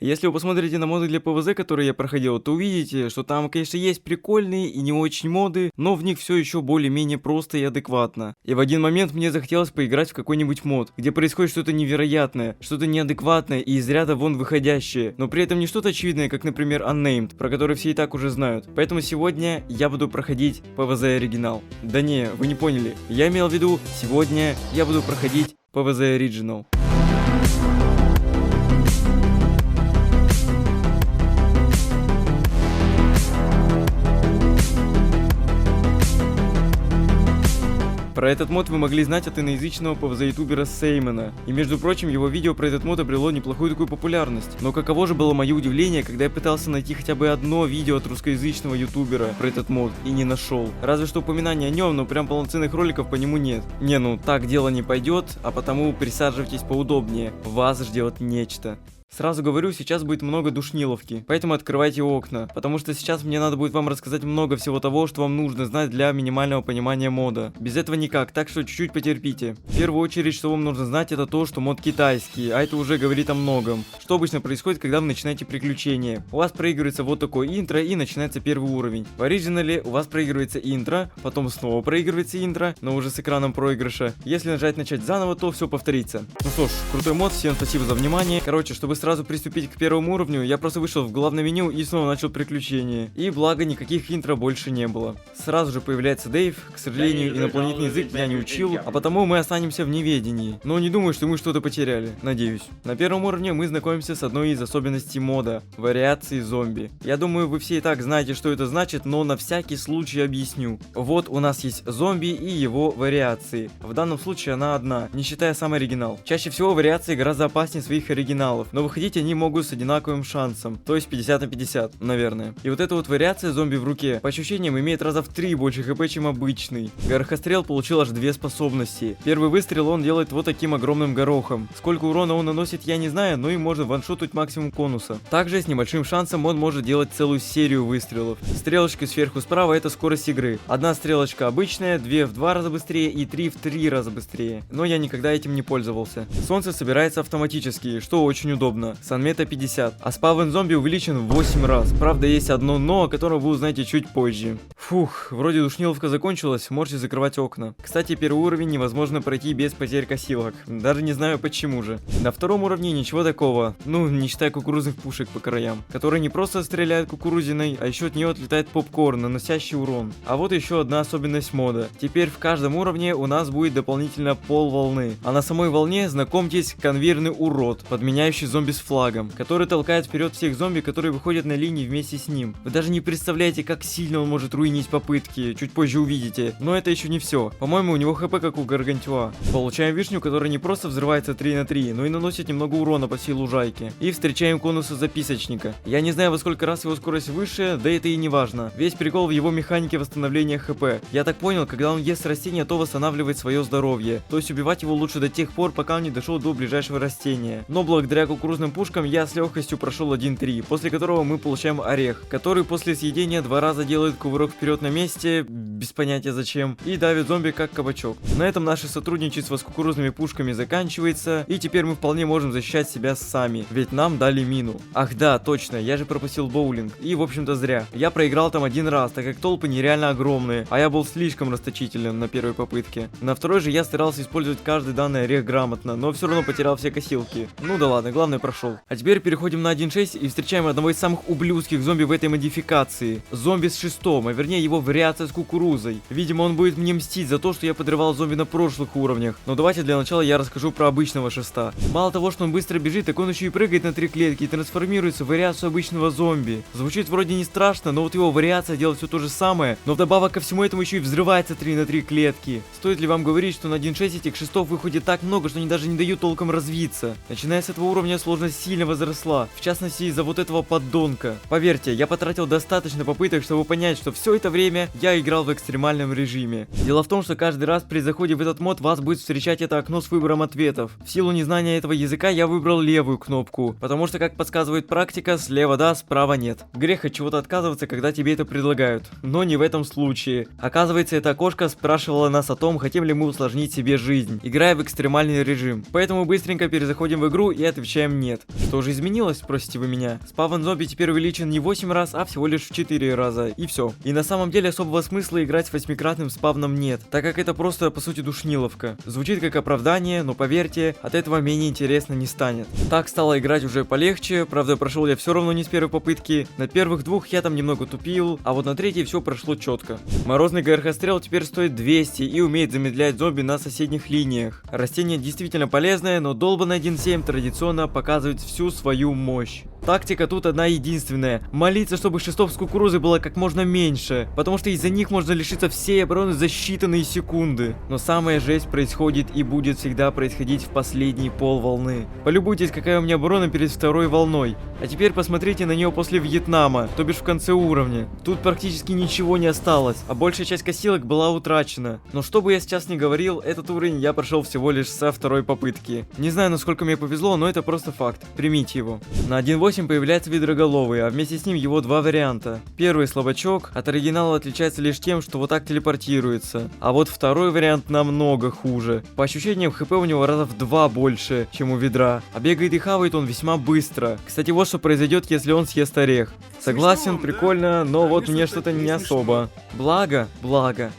Если вы посмотрите на моды для ПВЗ, которые я проходил, то увидите, что там, конечно, есть прикольные и не очень моды, но в них все еще более-менее просто и адекватно. И в один момент мне захотелось поиграть в какой-нибудь мод, где происходит что-то невероятное, что-то неадекватное и из ряда вон выходящее, но при этом не что-то очевидное, как, например, Unnamed, про который все и так уже знают. Поэтому сегодня я буду проходить ПВЗ оригинал. Да не, вы не поняли. Я имел в виду, сегодня я буду проходить ПВЗ Original. Про этот мод вы могли знать от иноязычного ПВЗ-ютубера Сеймона. И между прочим, его видео про этот мод обрело неплохую такую популярность. Но каково же было мое удивление, когда я пытался найти хотя бы одно видео от русскоязычного ютубера про этот мод и не нашел. Разве что упоминание о нем, но прям полноценных роликов по нему нет. Не, ну так дело не пойдет, а потому присаживайтесь поудобнее. Вас ждет нечто. Сразу говорю, сейчас будет много душниловки, поэтому открывайте окна, потому что сейчас мне надо будет вам рассказать много всего того, что вам нужно знать для минимального понимания мода. Без этого никак, так что чуть-чуть потерпите. В первую очередь, что вам нужно знать, это то, что мод китайский, а это уже говорит о многом. Что обычно происходит, когда вы начинаете приключения? У вас проигрывается вот такое интро и начинается первый уровень. В оригинале у вас проигрывается интро, потом снова проигрывается интро, но уже с экраном проигрыша. Если нажать начать заново, то все повторится. Ну что ж, крутой мод, всем спасибо за внимание. Короче, чтобы сразу приступить к первому уровню, я просто вышел в главное меню и снова начал приключения. И благо никаких интро больше не было. Сразу же появляется Дэйв. К сожалению, инопланетный язык я не учил, а потому мы останемся в неведении. Но не думаю, что мы что-то потеряли. Надеюсь. На первом уровне мы знакомимся с одной из особенностей мода — вариации зомби. Я думаю, вы все и так знаете, что это значит, но на всякий случай объясню. Вот у нас есть зомби и его вариации. В данном случае она одна, не считая сам оригинал. Чаще всего вариации гораздо опаснее своих оригиналов, но выходить они могут с одинаковым шансом, то есть 50 на 50, наверное. И вот эта вот вариация зомби в руке, по ощущениям, имеет раза в 3 больше хп, чем обычный. Горохострел получил аж 2 способности. Первый выстрел он делает вот таким огромным горохом. Сколько урона он наносит, я не знаю, но и можно ваншотать максимум конуса. Также с небольшим шансом он может делать целую серию выстрелов. Стрелочки сверху справа — это скорость игры. Одна стрелочка обычная, 2 в 2 раза быстрее и 3 в 3 раза быстрее. Но я никогда этим не пользовался. Солнце собирается автоматически, что очень удобно. Санмета 50, а спавн зомби увеличен в 8 раз. Правда, есть одно но, о котором вы узнаете чуть позже. Фух, вроде душниловка закончилась, можете закрывать окна. Кстати, первый уровень невозможно пройти без потерь косилок. Даже не знаю почему же. На втором уровне ничего такого, ну, не считая кукурузных пушек по краям, которые не просто стреляют кукурузиной, а еще от нее отлетает попкорн, наносящий урон. А вот еще одна особенность мода. Теперь в каждом уровне у нас будет дополнительно пол волны. А на самой волне, знакомьтесь, конвейерный урод, подменяющий зомби с флагом, который толкает вперед всех зомби, которые выходят на линии вместе с ним. Вы даже не представляете, как сильно он может руинить попытки, чуть позже увидите. Но это еще не все. По-моему, у него хп как у Гаргантюа. Получаем вишню, которая не просто взрывается 3 на 3, но и наносит немного урона по всей лужайке. И встречаем конуса записочника. Я не знаю, во сколько раз его скорость выше, да это и не важно. Весь прикол в его механике восстановления хп. Я так понял, когда он ест растения, то восстанавливает свое здоровье. То есть убивать его лучше до тех пор, пока он не дошел до ближайшего растения. Но благодаря кукурузным пушкам я с легкостью прошел 1-3, после которого мы получаем орех, который после съедения 2 раза делает кувырок вперед на месте, без понятия зачем, и давит зомби как кабачок. На этом наше сотрудничество с кукурузными пушками заканчивается, и теперь мы вполне можем защищать себя сами, ведь нам дали мину. Ах да, точно, я же пропустил боулинг, и в общем-то зря. Я проиграл там 1 раз, так как толпы нереально огромные, а я был слишком расточителен на первой попытке. На второй же я старался использовать каждый данный орех грамотно, но все равно потерял все косилки. Ну да ладно, главное прошел. А теперь переходим на 1.6 и встречаем одного из самых ублюдских зомби в этой модификации. Зомби с шестом, а вернее его вариация с кукурузой. Видимо, он будет мне мстить за то, что я подрывал зомби на прошлых уровнях. Но давайте для начала я расскажу про обычного шеста. Мало того, что он быстро бежит, так он еще и прыгает на 3 клетки и трансформируется в вариацию обычного зомби. Звучит вроде не страшно, но вот его вариация делает все то же самое, но вдобавок ко всему этому еще и взрывается 3 на 3 клетки. Стоит ли вам говорить, что на 1.6 этих шестов выходит так много, что они даже не дают толком развиться. Начиная с этого уровня сложность сильно возросла, в частности из-за вот этого поддонка. Поверьте, я потратил достаточно попыток, чтобы понять, что все какое-то время я играл в экстремальном режиме. Дело в том, что каждый раз при заходе в этот мод вас будет встречать это окно с выбором ответов. В силу незнания этого языка я выбрал левую кнопку, потому что, как подсказывает практика, слева да, справа нет. Грех от чего-то отказываться, когда тебе это предлагают. Но не в этом случае. Оказывается, это окошко спрашивало нас о том, хотим ли мы усложнить себе жизнь, играя в экстремальный режим. Поэтому быстренько перезаходим в игру и отвечаем нет. Что же изменилось, спросите вы меня? Спавн зомби теперь увеличен не 8 раз, а всего лишь в 4 раза. И все. И на самом деле особого смысла играть с 8-кратным спавном нет, так как это просто по сути душниловка. Звучит как оправдание, но поверьте, от этого менее интересно не станет. Так стало играть уже полегче, правда прошел я все равно не с первой попытки. На первых двух я там немного тупил, а вот на третьей все прошло четко. Морозный ГРХ-стрел теперь стоит 200 и умеет замедлять зомби на соседних линиях. Растение действительно полезное, но долбанный 1.7 традиционно показывает всю свою мощь. Тактика тут одна единственная. Молиться, чтобы шестов с кукурузой было как можно меньше, потому что из-за них можно лишиться всей обороны за считанные секунды. Но самая жесть происходит и будет всегда происходить в последний пол волны. Полюбуйтесь, какая у меня оборона перед второй волной. А теперь посмотрите на нее после Вьетнама, то бишь в конце уровня. Тут практически ничего не осталось, а большая часть косилок была утрачена. Но что бы я сейчас ни говорил, этот уровень я прошел всего лишь со второй попытки. Не знаю, насколько мне повезло, но это просто факт. Примите его. На 1.8 появляется Видроголовый, а вместе с ним его два варианта. Первый слабачок, от оригинала отличается лишь тем, что вот так телепортируется. А вот второй вариант намного хуже. По ощущениям, хп у него раза в 2 больше, чем у Ведра. А бегает и хавает он весьма быстро. Кстати, вот что произойдет, если он съест орех. Согласен, прикольно, но вот мне что-то не особо. Благо,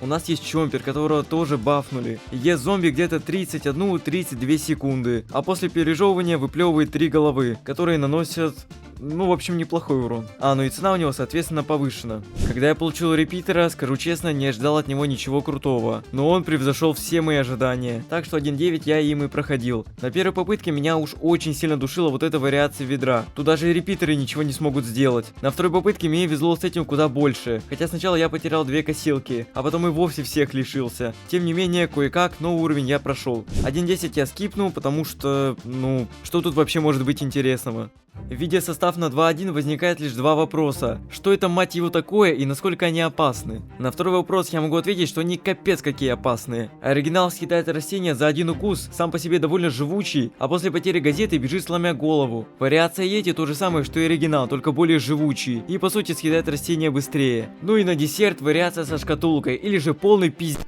у нас есть чомпер, которого тоже бафнули. Ест зомби где-то 31-32 секунды, а после пережевывания выплевывает 3 головы, которые наносят... Ну, в общем, неплохой урон. Ну и цена у него, соответственно, повышена. Когда я получил репитера, скажу честно, не ожидал от него ничего крутого. Но он превзошел все мои ожидания. Так что 1.9 я им и проходил. На первой попытке меня уж очень сильно душила вот эта вариация ведра. Тут даже и репитеры ничего не смогут сделать. На второй попытке мне везло с этим куда больше. Хотя сначала я потерял 2 косилки, а потом и вовсе всех лишился. Тем не менее, кое-как, но уровень я прошел. 1.10 я скипнул, потому что, ну, что тут вообще может быть интересного? Видя состав на 2.1, возникает лишь 2 вопроса. Что это, мать его, такое и насколько они опасны? На второй вопрос я могу ответить, что они капец какие опасные. Оригинал съедает растения за один укус, сам по себе довольно живучий, а после потери газеты бежит сломя голову. Вариация Йети то же самое, что и оригинал, только более живучий, и по сути съедает растения быстрее. Ну и на десерт вариация со шкатулкой, или же полный пиздец.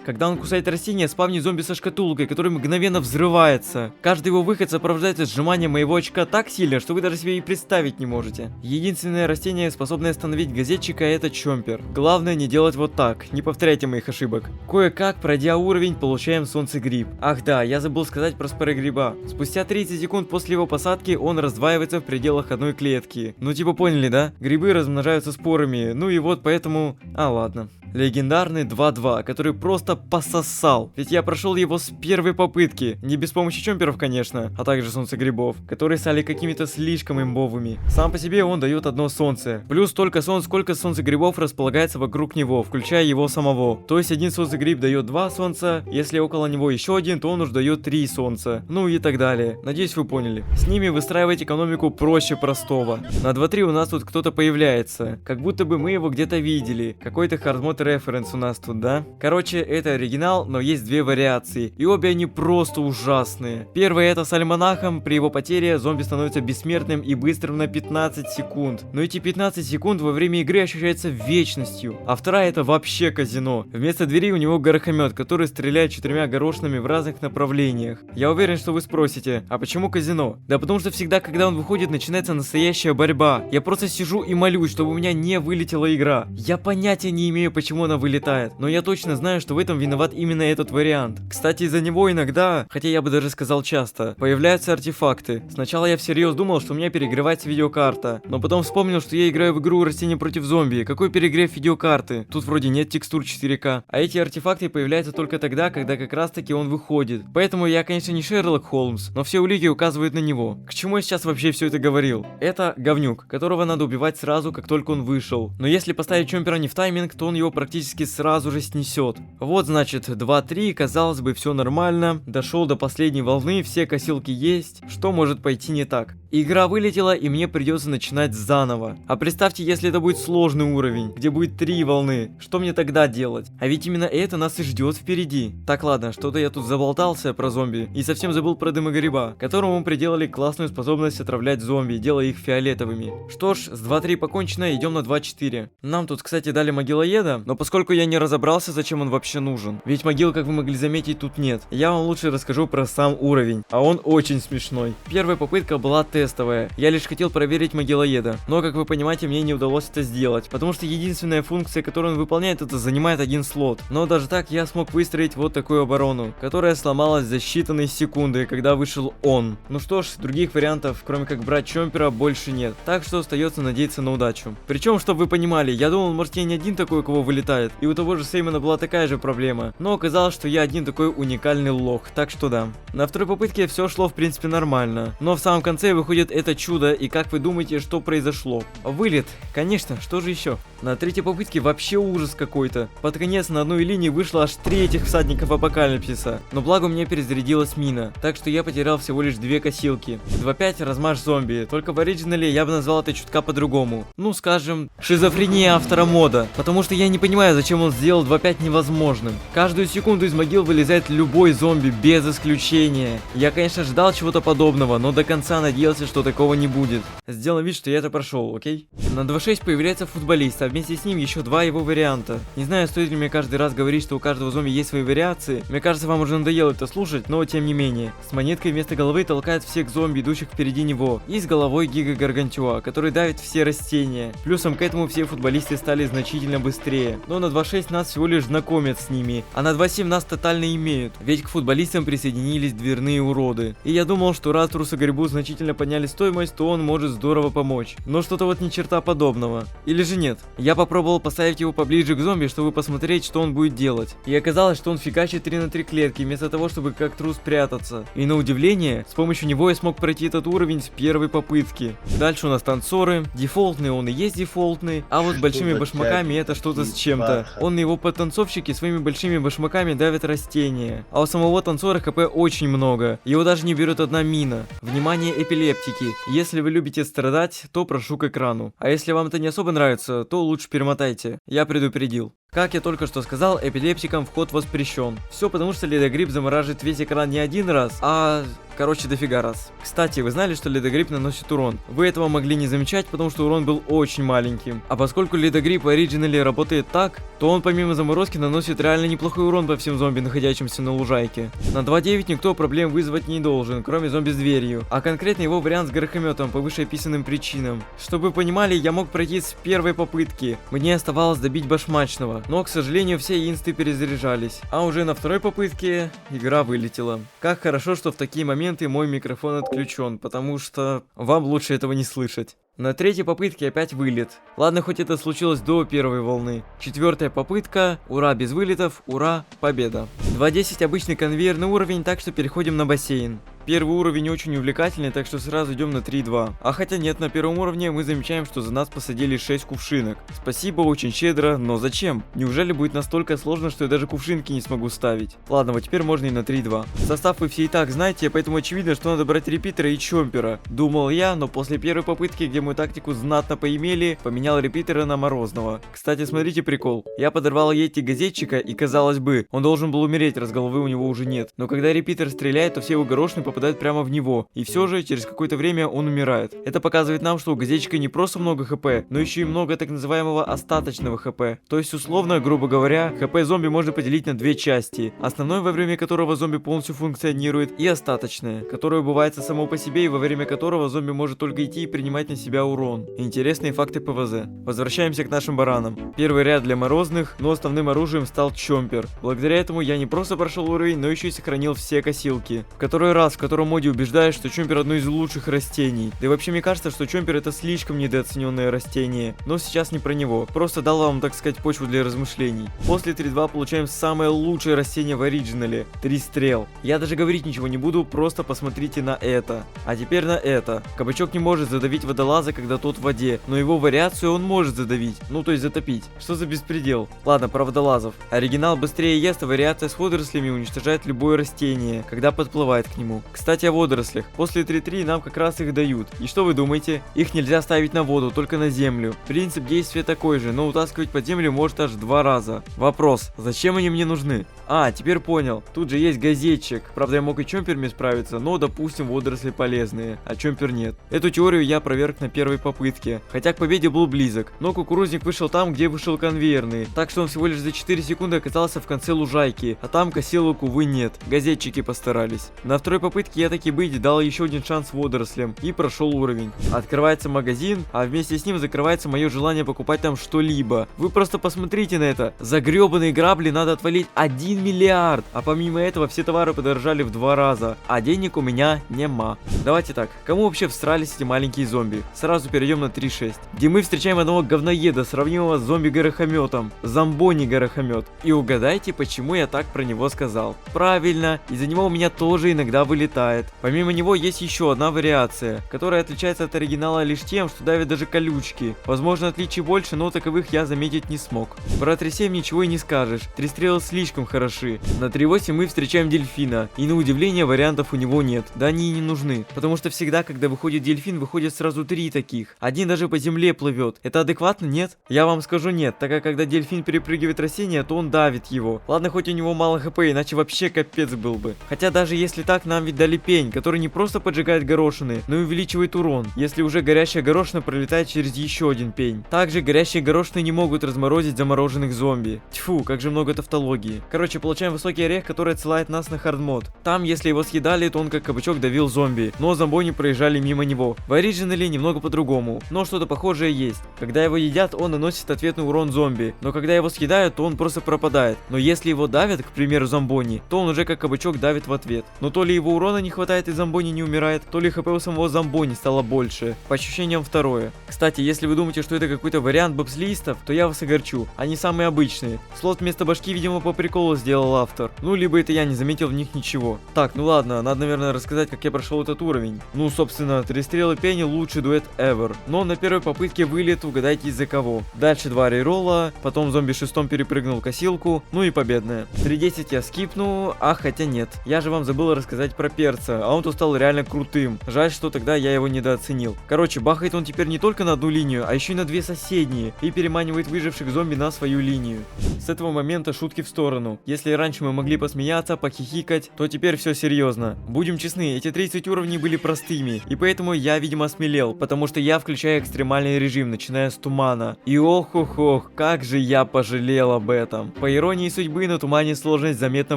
Когда он кусает растение, спавнит зомби со шкатулкой, который мгновенно взрывается. Каждый его выход сопровождается сжиманием моего очка так сильно, что вы даже себе и представить не можете. Единственное растение, способное остановить газетчика, это чомпер. Главное не делать вот так, не повторяйте моих ошибок. Кое-как, пройдя уровень, получаем солнцегриб. Ах да, я забыл сказать про спорогриба. Спустя 30 секунд после его посадки он раздваивается в пределах одной клетки. Ну типа поняли, да? Грибы размножаются спорами, ну и вот поэтому... ладно. Легендарный 2.2, который просто пососал. Ведь я прошел его с первой попытки. Не без помощи чомперов, конечно, а также солнцегрибов, которые стали какими-то слишком имбовыми. Сам по себе он дает одно солнце. Плюс столько солнц, сколько солнцегрибов располагается вокруг него, включая его самого. То есть один солнцегриб дает 2 солнца, если около него еще один, то он уже дает 3 солнца. Ну и так далее. Надеюсь, вы поняли. С ними выстраивать экономику проще простого. На 2.3 у нас тут кто-то появляется. Как будто бы мы его где-то видели. Какой-то хардмод референс у нас тут, да? Короче, это оригинал, но есть 2 вариации. И обе они просто ужасные. Первая это с альманахом. При его потере зомби становится бессмертным и быстрым на 15 секунд. Но эти 15 секунд во время игры ощущаются вечностью. А вторая это вообще казино. Вместо двери у него горохомет, который стреляет 4 горошинами в разных направлениях. Я уверен, что вы спросите, а почему казино? Да потому что всегда, когда он выходит, начинается настоящая борьба. Я просто сижу и молюсь, чтобы у меня не вылетела игра. Я понятия не имею, почему она вылетает, но я точно знаю, что в этом виноват именно этот вариант. Кстати, из-за него иногда, хотя я бы даже сказал часто, появляются артефакты. Сначала я всерьез думал, что у меня перегревается видеокарта, но потом вспомнил, что я играю в игру Растения против зомби. Какой перегрев видеокарты? Тут вроде нет текстур 4К. А эти артефакты появляются только тогда, когда как раз таки он выходит. Поэтому я, конечно, не Шерлок Холмс, но все улики указывают на него. К чему я сейчас вообще все это говорил? Это говнюк, которого надо убивать сразу, как только он вышел. Но если поставить чомпера не в тайминг, то он его практически сразу же снесет. Вот значит 2-3, казалось бы, все нормально. Дошел до последней волны, все косилки есть. Что может пойти не так? Игра вылетела, и мне придется начинать заново. А представьте, если это будет сложный уровень, где будет 3 волны. Что мне тогда делать? А ведь именно это нас и ждет впереди. Так, ладно, что-то я тут заболтался про зомби и совсем забыл про дымогреба, которому мы приделали классную способность отравлять зомби, делая их фиолетовыми. Что ж, с 2-3 покончено, идем на 2-4. Нам тут, кстати, дали могилоеда, но поскольку я не разобрался, зачем он вообще нужен. Ведь могил, как вы могли заметить, тут нет. Я вам лучше расскажу про сам уровень, а он очень смешной. Первая попытка была тестовая. Я лишь хотел проверить могилоеда, но, как вы понимаете, мне не удалось это сделать, потому что единственная функция, которую он выполняет, это занимает 1 слот. Но даже так я смог выстроить вот такую оборону, которая сломалась за считанные секунды, когда вышел он. Ну что ж, других вариантов, кроме как брать Чомпера, больше нет. Так что остается надеяться на удачу. Причем, чтобы вы понимали, я думал, может, я не один такой, у кого вылетает, и у того же Сеймона была такая же проблема, но оказалось, что я один такой уникальный лох, так что да. На второй попытке все шло в принципе нормально, но в самом конце выходит это чудо, и как вы думаете, что произошло? Вылет, конечно, что же еще? На третьей попытке вообще ужас какой-то. Под конец на одной линии вышло аж 3 этих всадников апокалипсиса, но благо у меня перезарядилась мина, так что я потерял всего лишь 2 косилки. 2.5 размаш зомби, только в оригинале я бы назвал это чутка по-другому. Ну скажем, шизофрения автора мода, потому что я не понимаю, зачем он сделал 2.5 невозможным. Каждую секунду из могил вылезает любой зомби, без исключения. Я, конечно, ждал чего-то подобного, но до конца надеялся, что такого не будет. Сделаем вид, что я это прошел, окей? На 2.6 появляется футболист, а вместе с ним еще 2 его варианта. Не знаю, стоит ли мне каждый раз говорить, что у каждого зомби есть свои вариации. Мне кажется, вам уже надоело это слушать, но тем не менее. С монеткой вместо головы толкает всех зомби, идущих впереди него. И с головой Гига Гаргантюа, который давит все растения. Плюсом к этому все футболисты стали значительно быстрее. Но на 2.6 нас всего лишь знакомят с ними, а на 2.7 нас тотально имеют. Ведь к футболистам присоединились дверные уроды. И я думал, что раз Трусогребу значительно подняли стоимость, то он может здорово помочь. Но что-то вот ни черта подобного. Или же нет? Я попробовал поставить его поближе к зомби, чтобы посмотреть, что он будет делать. И оказалось, что он фигачит 3 на 3 клетки, вместо того, чтобы как трус прятаться. И на удивление, с помощью него я смог пройти этот уровень с первой попытки. Дальше у нас танцоры. Дефолтный он и есть дефолтный, а вот с большими башмаками это что-то с чем-то. Он и его подтанцовщики своими большими башмаками давят растения. А у самого танцора хп очень много. Его даже не берет одна мина. Внимание, эпилептики. Если вы любите страдать, то прошу к экрану. А если вам это не особо нравится, то лучше перемотайте. Я предупредил. Как я только что сказал, эпилептикам вход воспрещен. Все потому, что ледогриб замораживает весь экран не один раз, а... короче, дофига раз. Кстати, вы знали, что ледогриб наносит урон? Вы этого могли не замечать, потому что урон был очень маленьким. А поскольку ледогриб в оригинале работает так, то он помимо заморозки наносит реально неплохой урон по всем зомби, находящимся на лужайке. На 2.9 никто проблем вызвать не должен, кроме зомби с дверью. А конкретно его вариант с горохометом по вышеописанным причинам. Чтобы вы понимали, я мог пройти с первой попытки. Мне оставалось добить башмачного. Но, к сожалению, все инсты перезаряжались. А уже на второй попытке игра вылетела. Как хорошо, что в такие моменты мой микрофон отключен, потому что вам лучше этого не слышать. На третьей попытке опять вылет. Ладно, хоть это случилось до первой волны. 4-я попытка. Ура, без вылетов. Ура, победа. 2.10 обычный конвейерный уровень, так что переходим на бассейн. Первый уровень очень увлекательный, так что сразу идем на 3.2. А хотя нет, на первом уровне мы замечаем, что за нас посадили 6 кувшинок. Спасибо, очень щедро, но зачем? Неужели будет настолько сложно, что я даже кувшинки не смогу ставить? Ладно, вот теперь можно и на 3.2. Состав вы все и так знаете, поэтому очевидно, что надо брать репитера и чомпера. Думал я, но после первой попытки, где мою тактику знатно поимели, поменял репитера на Морозного. Кстати, смотрите прикол. Я подорвал Йети газетчика, и казалось бы, он должен был умереть, раз головы у него уже нет. Но когда репитер стреляет, то все его горошины попадают прямо в него. И все же, через какое-то время он умирает. Это показывает нам, что у газетчика не просто много хп, но еще и много так называемого остаточного хп. То есть, условно, грубо говоря, хп зомби можно поделить на 2 части. Основное, во время которого зомби полностью функционирует, и остаточное, которое убывается само по себе и во время которого зомби может только идти и принимать на себя урон. Интересные факты ПВЗ. Возвращаемся к нашим баранам. Первый ряд для морозных, но основным оружием стал чомпер. Благодаря этому я не просто прошел уровень, но еще и сохранил все косилки. В который раз, в котором моде убеждает, что чомпер одно из лучших растений. Да и вообще мне кажется, что чомпер это слишком недооцененное растение. Но сейчас не про него. Просто дал вам, так сказать, почву для размышлений. После 3.2 получаем самое лучшее растение в оригинале. 3 стрел. Я даже говорить ничего не буду, просто посмотрите на это. А теперь на это. Кабачок не может задавить водолаза, когда тот в воде, но его вариацию он может задавить. Ну то есть затопить. Что за беспредел? Ладно, про водолазов. Оригинал быстрее ест, а вариация с водорослями уничтожает любое растение, когда подплывает к нему. Кстати, о водорослях. После 3-3 нам как раз их дают. И что вы думаете? Их нельзя ставить на воду, только на землю. Принцип действия такой же, но утаскивать под землю может аж 2 раза. Вопрос, зачем они мне нужны? А, теперь понял. Тут же есть газетчик. Правда, я мог и чомперами справиться, но, допустим, водоросли полезные, а чомпер нет. Эту теорию я проверг на первой попытке. Хотя к победе был близок. Но кукурузник вышел там, где вышел конвейерный. Так что он всего лишь за 4 секунды оказался в конце лужайки. А там косилок, увы, нет. Газетчики постарались. На второй попытке я таки быть дал еще один шанс водорослям. И прошел уровень. Открывается магазин, а вместе с ним закрывается мое желание покупать там что-либо. Вы просто посмотрите на это. За гребаные грабли надо отвалить 1 миллиард. А помимо этого все товары подорожали в 2 раза. А денег у меня нема. Давайте так. Кому вообще всрались эти маленькие зомби? Сразу перейдем на 3.6. Где мы встречаем одного говноеда, сравнимого с зомби-горохометом. Зомбони-горохомет. И угадайте, почему я так про него сказал. Правильно, из-за него у меня тоже иногда вылетает. Помимо него есть еще одна вариация, которая отличается от оригинала лишь тем, что давит даже колючки. Возможно, отличий больше, но таковых я заметить не смог. Про 3.7 ничего и не скажешь. 3 стрелы слишком хороши. На 3.8 мы встречаем дельфина. И на удивление вариантов у него нет. Да они и не нужны. Потому что всегда, когда выходит дельфин, выходит сразу 3 таких. Один даже по земле плывет. Это адекватно, нет? Я вам скажу нет, так как когда дельфин перепрыгивает растение, то он давит его. Ладно, хоть у него мало хп, иначе вообще капец был бы. Хотя даже если так, нам ведь дали пень, который не просто поджигает горошины, но и увеличивает урон, если уже горящая горошина пролетает через еще один пень. Также горящие горошины не могут разморозить замороженных зомби. Тьфу, как же много тавтологии. Короче, получаем высокий орех, который отсылает нас на хардмод. Там, если его съедали, то он как кабачок давил зомби, но зомбони проезжали мимо него. В оригинале немного по-другому, но что-то похожее есть. Когда его едят, он наносит ответный урон зомби, но когда его съедают, то он просто пропадает. Но если его давят, к примеру, зомбони, то он уже как кабачок давит в ответ. Но то ли его урона не хватает и зомбони не умирает, то ли хп у самого зомбони стало больше. По ощущениям второе. Кстати, если вы думаете, что это какой-то вариант бобслистов, то я вас огорчу. Они самые обычные. Слот вместо башки, видимо, по приколу сделал автор. Ну, либо это я не заметил в них ничего. Так, ну ладно, надо, наверное, рассказать, как я прошел этот уровень. Ну, собственно, 3 стрелы пени лучший дуэт ever. Но на первой попытке вылет, угадайте из-за кого. Дальше 2 рейролла, потом зомби шестом перепрыгнул косилку, ну и победная. 3.10 я скипну, а хотя нет. Я же вам забыл рассказать про перца, а он тут стал реально крутым. Жаль, что тогда я его недооценил. Короче, бахает он теперь не только на одну линию, а еще и на 2 соседние, и переманивает выживших зомби на свою линию. С этого момента шутки в сторону. Если раньше мы могли посмеяться, похихикать, то теперь все серьезно. Будем честны, эти 30 уровней были простыми, и поэтому я, видимо, осмелел, потому что я включаю экстремальный режим, начиная с тумана. И ох-ох-ох, как же я пожалел об этом. По иронии судьбы, на тумане сложность заметно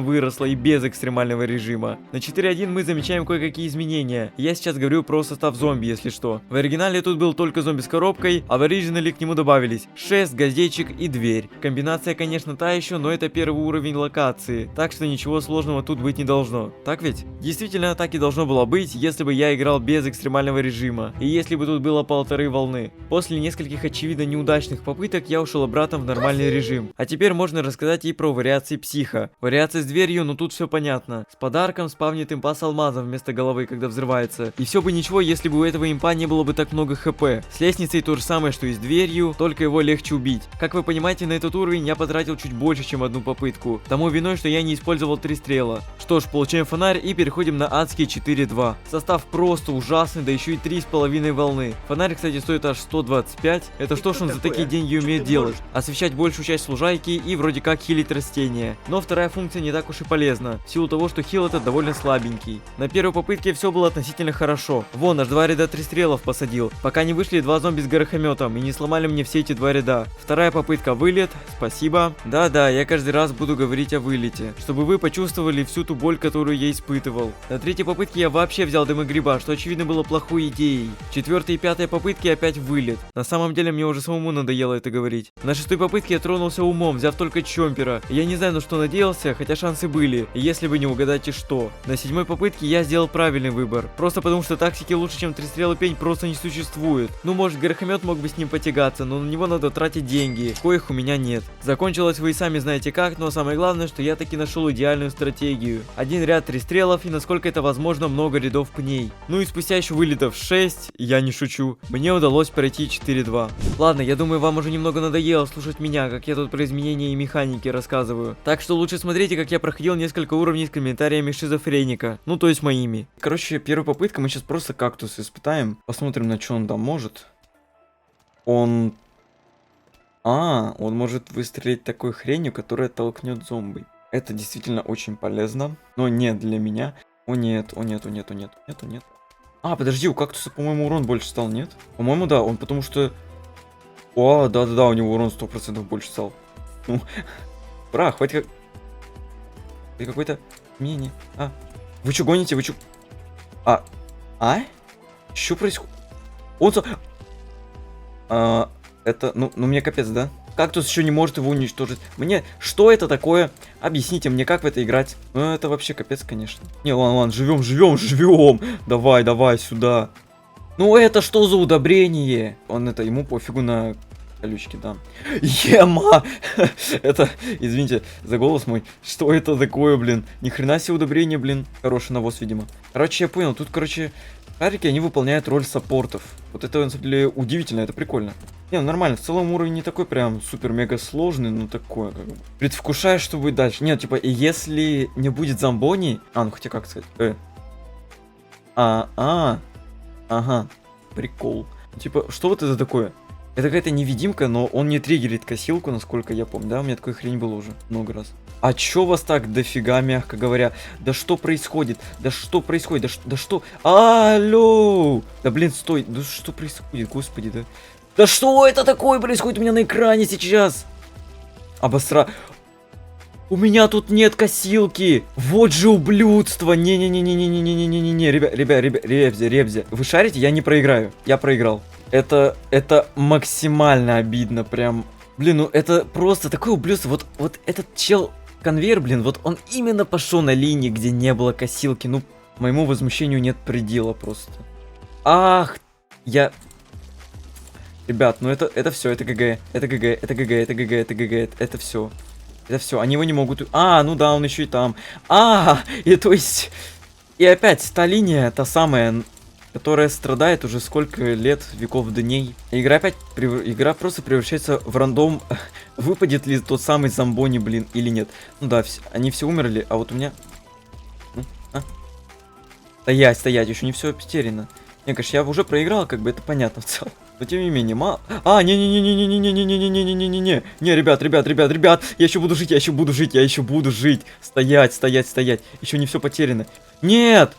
выросла и без экстремального режима. На 4.1 мы замечаем кое-какие изменения. Я сейчас говорю про состав зомби, если что. В оригинале тут был только зомби с коробкой, а в оригинале к нему добавились шест, газетчик и дверь. Комбинация, конечно, та еще, но это первый уровень локации, так что ничего сложного тут быть не должно. Так ведь? Действительно, так и должно было быть, если бы я играл без экстремального режима, и если бы тут было 1,5 волны. После нескольких очевидно неудачных попыток я ушел обратно в нормальный режим. А теперь можно рассказать и про вариации психа. Вариации с дверью, но тут все понятно. С подарком спавнит импа с алмазом вместо головы, когда взрывается. И все бы ничего, если бы у этого импа не было бы так много хп. С лестницей то же самое, что и с дверью, только его легче убить. Как вы понимаете, на этот уровень я потратил чуть больше, чем одну попытку. Тому виной, что я не использовал 3 стрела. Что ж, получаем фонарь и переходим на адские 4.2. Состав просто ужасный, да еще и 3,5 волны. Фонарь, кстати, стоит аж 125. Это что ж он за такие деньги умеет делать? Освещать большую часть лужайки и вроде как хилить растения. Но вторая функция не так уж и полезна, в силу того, что хил этот довольно слабенький. На первой попытке все было относительно хорошо. Вон, аж 2 ряда 3 стрелов посадил, пока не вышли 2 зомби с горохометом и не сломали мне все эти 2 ряда. Вторая попытка вылет, спасибо. Да-да, я каждый раз буду говорить о вылете, чтобы вы почувствовали всю ту боль, которую я испытывал. На 3-й попытке я вообще взял дымогреба, что очевидно было плохой идеей. 4-й и 5-й попытки опять вылет. На самом деле мне уже самому надоело это говорить. На 6-й попытке я тронулся умом, взяв только чомпера. Я не знаю, на что надеялся, хотя шансы были, если вы не угадаете что. На 7-й попытке я сделал правильный выбор. Просто потому что тактики лучше, чем 3 стрелы пень, просто не существует. Ну, может, горохомет мог бы с ним потягаться, но на него надо тратить деньги, коих у меня нет. Закончилось вы и сами знаете как, но самое главное, что я таки нашел идеальную стратегию. Один ряд 3 стрелов и, насколько это возможно, много рядов пней. Ну и спустя еще вылетов 6, я не шучу, мне удалось пройти 4.2. Ладно, я думаю, вам уже немного надоело слушать меня, как я тут про изменения и механики рассказываю. Так что лучше смотрите, как я проходил несколько уровней с комментариями шизофреника. Ну, то есть моими. Короче, первая попытка, мы сейчас просто кактус испытаем. Посмотрим, на что он там может. Он может выстрелить такой хренью, которая толкнет зомби. Это действительно очень полезно, но не для меня. О нет. Подожди, у кактуса, по-моему, урон больше стал, нет? По-моему, да, он потому что... О, да, у него урон 100% больше стал. Ну, бра, хватит какой-то... Не. Вы что гоните, вы что... Что происходит? Это, ну мне капец, да? Кактус еще не может его уничтожить. Мне, что это такое? Объясните мне, как в это играть? Ну, это вообще капец, конечно. Не, ладно, живем. Давай, сюда. Ну, это что за удобрение? Ему пофигу на колючки, да. Ема! Это, извините за голос мой. Что это такое, блин? Ни хрена себе удобрение, блин. Хороший навоз, видимо. Короче, я понял. Тут, шарики, они выполняют роль саппортов. Вот это, на самом деле, удивительно, это прикольно. Не, нормально, в целом уровень не такой прям супер-мега сложный, но такое, как бы. Предвкушаю, что будет дальше. Нет, типа, если не будет зомбоний... ну хотя как сказать? Ага, прикол. Типа, что вот это такое? Это какая-то невидимка, но он не триггерит косилку, насколько я помню, да? У меня такой хрень было уже много раз. А чё вас так дофига, мягко говоря? Да что происходит? Да что? Алло! Да блин, стой, да что происходит, господи, да? Да что это такое происходит у меня на экране сейчас? У меня тут нет косилки. Вот же ублюдство. Не-не-не-не-не-не-не-не-не-не. Ребзя. Вы шарите? Я не проиграю. Я проиграл. Это максимально обидно, прям. Блин, ну это просто такое ублюдство. Вот этот чел конвейер, блин, вот он именно пошел на линии, где не было косилки. Ну, моему возмущению нет предела просто. Ребят, ну это все, это ГГ, это все. Это все, они его не могут... ну да, он еще и там. И то есть... И опять, та линия, та самая, которая страдает уже сколько лет, веков, дней. Игра просто превращается в рандом. Выпадет ли тот самый зомбони, блин, или нет. Ну да, они все умерли, а вот у меня... Стоять, еще не все потеряно. Не, конечно, я уже проиграл, как бы это понятно в целом. Но тем не менее, не-не-не-не-не-не-не-не-не-не-не-не-не. Не, ребят, я еще буду жить. Стоять. Еще не все потеряно. Нет.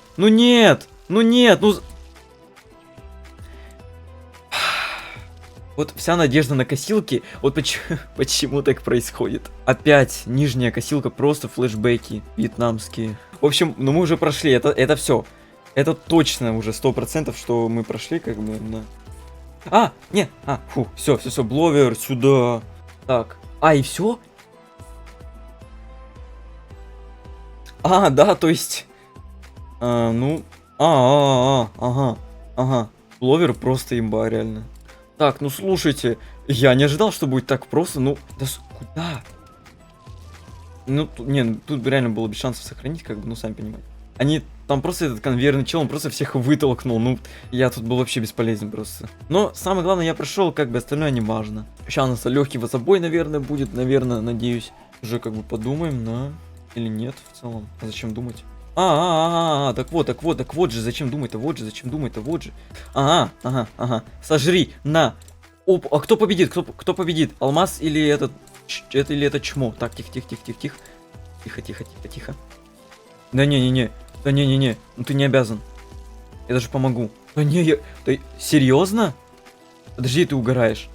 Вот вся надежда на косилки. Вот почему так происходит. Опять нижняя косилка, просто флешбеки вьетнамские. В общем, ну мы уже прошли, это все. Это точно уже 100%, что мы прошли, как бы, да. Все, бловер, сюда. Так, и все? Да, то есть... Ага. Бловер просто имба, реально. Так, ну слушайте, я не ожидал, что будет так просто, ну... Да куда? Ну, тут реально было без шансов сохранить, как бы, ну, сами понимаете. Там просто этот конвейерный чел, он просто всех вытолкнул. Ну, я тут был вообще бесполезен просто. Но самое главное, я прошел, как бы остальное не важно. Сейчас у нас легкий возобой, наверное, будет. Наверное, надеюсь. Уже как бы подумаем, да. Или нет, в целом. А зачем думать? Так вот же, зачем думать-то, вот же. Ага. Сожри, на. А кто победит? Кто победит? Алмаз или этот чмо? Так, тихо. Тихо. Да не. Ну ты не обязан. Я даже помогу. Ты серьезно? Подожди, ты угораешь.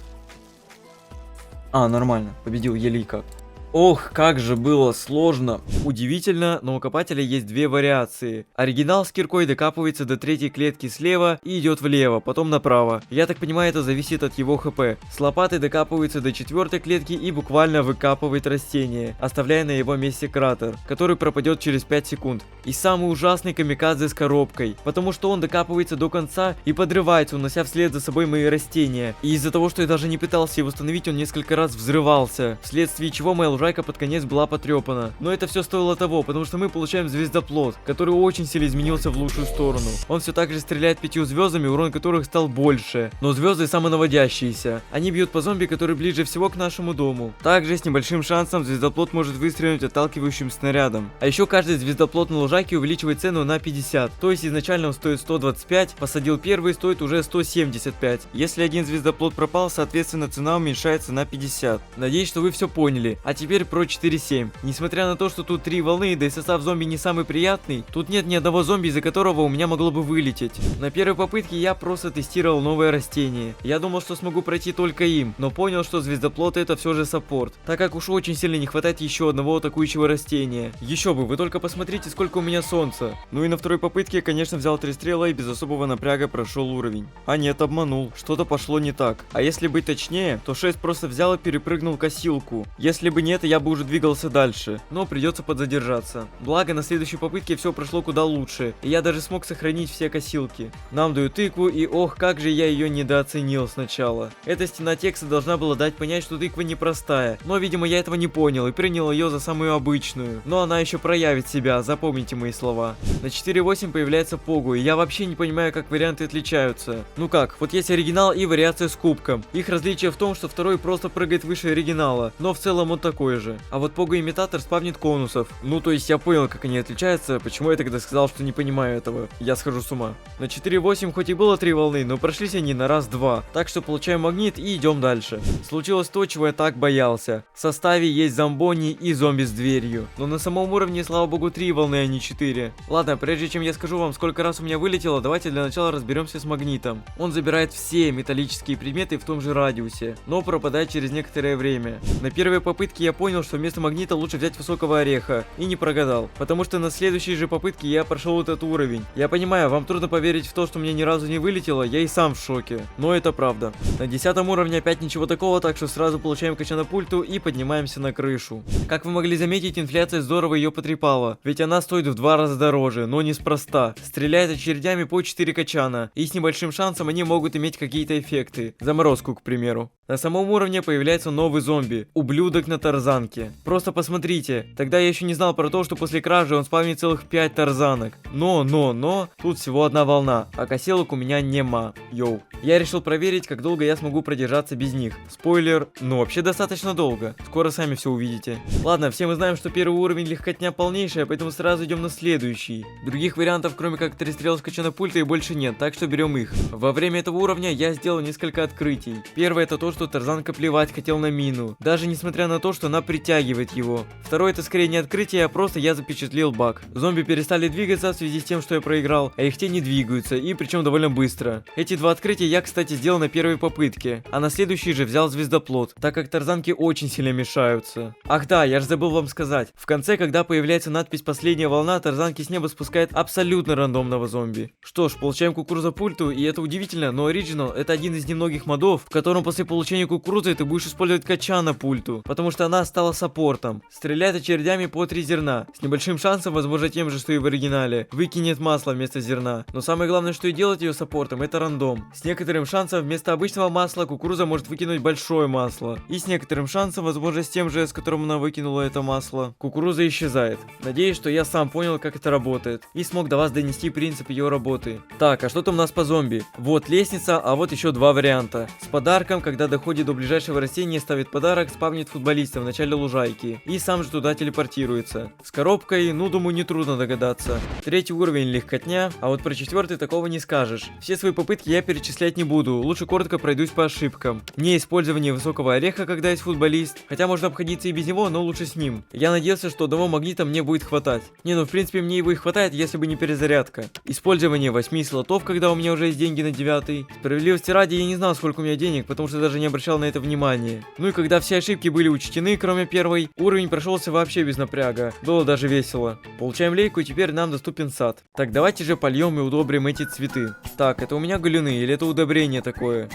Нормально. Победил еле и как. Ох, как же было сложно. Удивительно, но у копателя есть две вариации. Оригинал с киркой докапывается до третьей клетки слева и идет влево, потом направо. Я так понимаю, это зависит от его хп. С лопатой докапывается до четвертой клетки и буквально выкапывает растение, оставляя на его месте кратер, который пропадет через 5 секунд. И самый ужасный камикадзе с коробкой, потому что он докапывается до конца и подрывается, унося вслед за собой мои растения. И из-за того, что я даже не пытался его установить, он несколько раз взрывался, вследствие чего моя лужайка под конец была потрепана. Но это все стоило того, потому что мы получаем звездоплот, который очень сильно изменился в лучшую сторону. Он все так же стреляет 5 звездами, урон которых стал больше. Но звезды самонаводящиеся. Они бьют по зомби, которые ближе всего к нашему дому. Также с небольшим шансом звездоплот может выстрелить отталкивающим снарядом. А еще каждый звездоплот на лужайке увеличивает цену на 50. То есть изначально он стоит 125, посадил первый, стоит уже 175. Если один звездоплот пропал, соответственно цена уменьшается на 50. Надеюсь, что вы все поняли. А теперь про 4.7. Несмотря на то, что тут 3 волны, да и состав зомби не самый приятный, тут нет ни одного зомби, из-за которого у меня могло бы вылететь. На первой попытке я просто тестировал новое растение. Я думал, что смогу пройти только им, но понял, что звездоплот это все же саппорт, так как уж очень сильно не хватает еще одного атакующего растения. Еще бы, вы только посмотрите, сколько у меня солнца. Ну и на второй попытке я, конечно, взял 3 стрела и без особого напряга прошел уровень. А нет, обманул, что-то пошло не так. А если быть точнее, то 6 просто взял и перепрыгнул косилку. Если бы не это, я бы уже двигался дальше, но придется подзадержаться. Благо, на следующей попытке все прошло куда лучше, и я даже смог сохранить все косилки. Нам дают тыкву, и ох, как же я ее недооценил сначала. Эта стена текста должна была дать понять, что тыква непростая, но, видимо, я этого не понял и принял ее за самую обычную. Но она еще проявит себя, запомните мои слова. На 4.8 появляется Погу, и я вообще не понимаю, как варианты отличаются. Ну как, вот есть оригинал и вариация с кубком. Их различие в том, что второй просто прыгает выше оригинала, но в целом он такой же. А вот Погу имитатор спавнит конусов. Ну то есть я понял, как они отличаются, почему я тогда сказал, что не понимаю этого. Я схожу с ума. На 4.8 хоть и было 3 волны, но прошлись они на раз-два. Так что получаем магнит и идем дальше. Случилось то, чего я так боялся. В составе есть зомбони и зомби с дверью. Но на самом уровне, слава богу, 3 волны, а не 4. Ладно, прежде чем я скажу вам, сколько раз у меня вылетело, давайте для начала разберемся с магнитом. Он забирает все металлические предметы в том же радиусе, но пропадает через некоторое время. На первой попытке я понял, что вместо магнита лучше взять высокого ореха, и не прогадал, потому что на следующей же попытке я прошел этот уровень. Я понимаю, вам трудно поверить в то, что мне ни разу не вылетело, я и сам в шоке, но это правда. На 10 уровне опять ничего такого, так что сразу получаем качанапульту и поднимаемся на крышу. Как вы могли заметить, инфляция здорово ее потрепала, ведь она стоит в 2 раза дороже, но неспроста. Стреляет очередями по 4 качана, и с небольшим шансом они могут иметь какие-то эффекты. Заморозку, к примеру. На самом уровне появляется новый зомби, ублюдок на тарзанке. Просто посмотрите, тогда я еще не знал про то, что после кражи он спавнит целых 5 тарзанок. Но, тут всего одна волна, а косилок у меня нема. Йоу. Я решил проверить, как долго я смогу продержаться без них. Спойлер, ну вообще достаточно долго. Скоро сами все увидите. Ладно, все мы знаем, что первый уровень легкотня полнейшая, поэтому сразу идем на следующий. Других вариантов, кроме как 3 стрела с качанапультой, больше нет, так что берем их. Во время этого уровня я сделал несколько открытий. Первое это то, что тарзанка плевать хотел на мину, даже несмотря на то, что она притягивает его. Второе это скорее не открытие, а просто я запечатлел баг. Зомби перестали двигаться в связи с тем, что я проиграл, а их тени двигаются, и причем довольно быстро. Эти 2 открытия я, кстати, сделал на первой попытке, а на следующий же взял звездоплот, так как тарзанки очень сильно мешаются. Ах да, я же забыл вам сказать. В конце, когда появляется надпись «Последняя волна», тарзанки с неба спускает абсолютно рандомного зомби. Что ж, получаем кукуруза-пульту, и это удивительно, но Original это один из немногих модов, в котором после получения кукурузы ты будешь использовать качана-пульту, потому что она стала саппортом. Стреляет очередями по 3 зерна, с небольшим шансом, возможно тем же, что и в оригинале, выкинет масло вместо зерна. Но самое главное, что и делать ее саппортом, это рандом. С некоторым шансом вместо обычного масла кукуруза может выкинуть большое масло. И с некоторым шансом, возможно с тем же, с которым она выкинула это масло, кукуруза исчезает. Надеюсь, что я сам понял, как это работает, и смог до вас донести принцип ее работы. Так, а что там у нас по зомби? Вот лестница, а вот еще 2 варианта. С подарком, когда доходит до ближайшего растения, ставит подарок, спавнит футболиста в начале лужайки, и сам же туда телепортируется. С коробкой, ну думаю, нетрудно догадаться. 3-й уровень легкотня, а вот про 4-й такого не скажешь. Все свои попытки я перечислять не буду, лучше коротко пройдусь по ошибкам. Не использование высокого ореха, когда есть футболист, хотя можно обходиться и без него, но лучше с ним. Я надеялся, что одного магнита мне будет хватать. Не, ну в принципе мне его и хватает, если бы не перезарядка. Использование 8 слотов, когда у меня уже есть деньги на 9-й. Справедливости ради, я не знал, сколько у меня денег, потому что даже не обращал на это внимания. Ну и когда все ошибки были учтены, кроме первой, уровень прошелся вообще без напряга. Было даже весело. Получаем лейку, и теперь нам доступен сад. Так, давайте же польем и удобрим эти цветы. Так, это у меня галюны или это удобрение такое?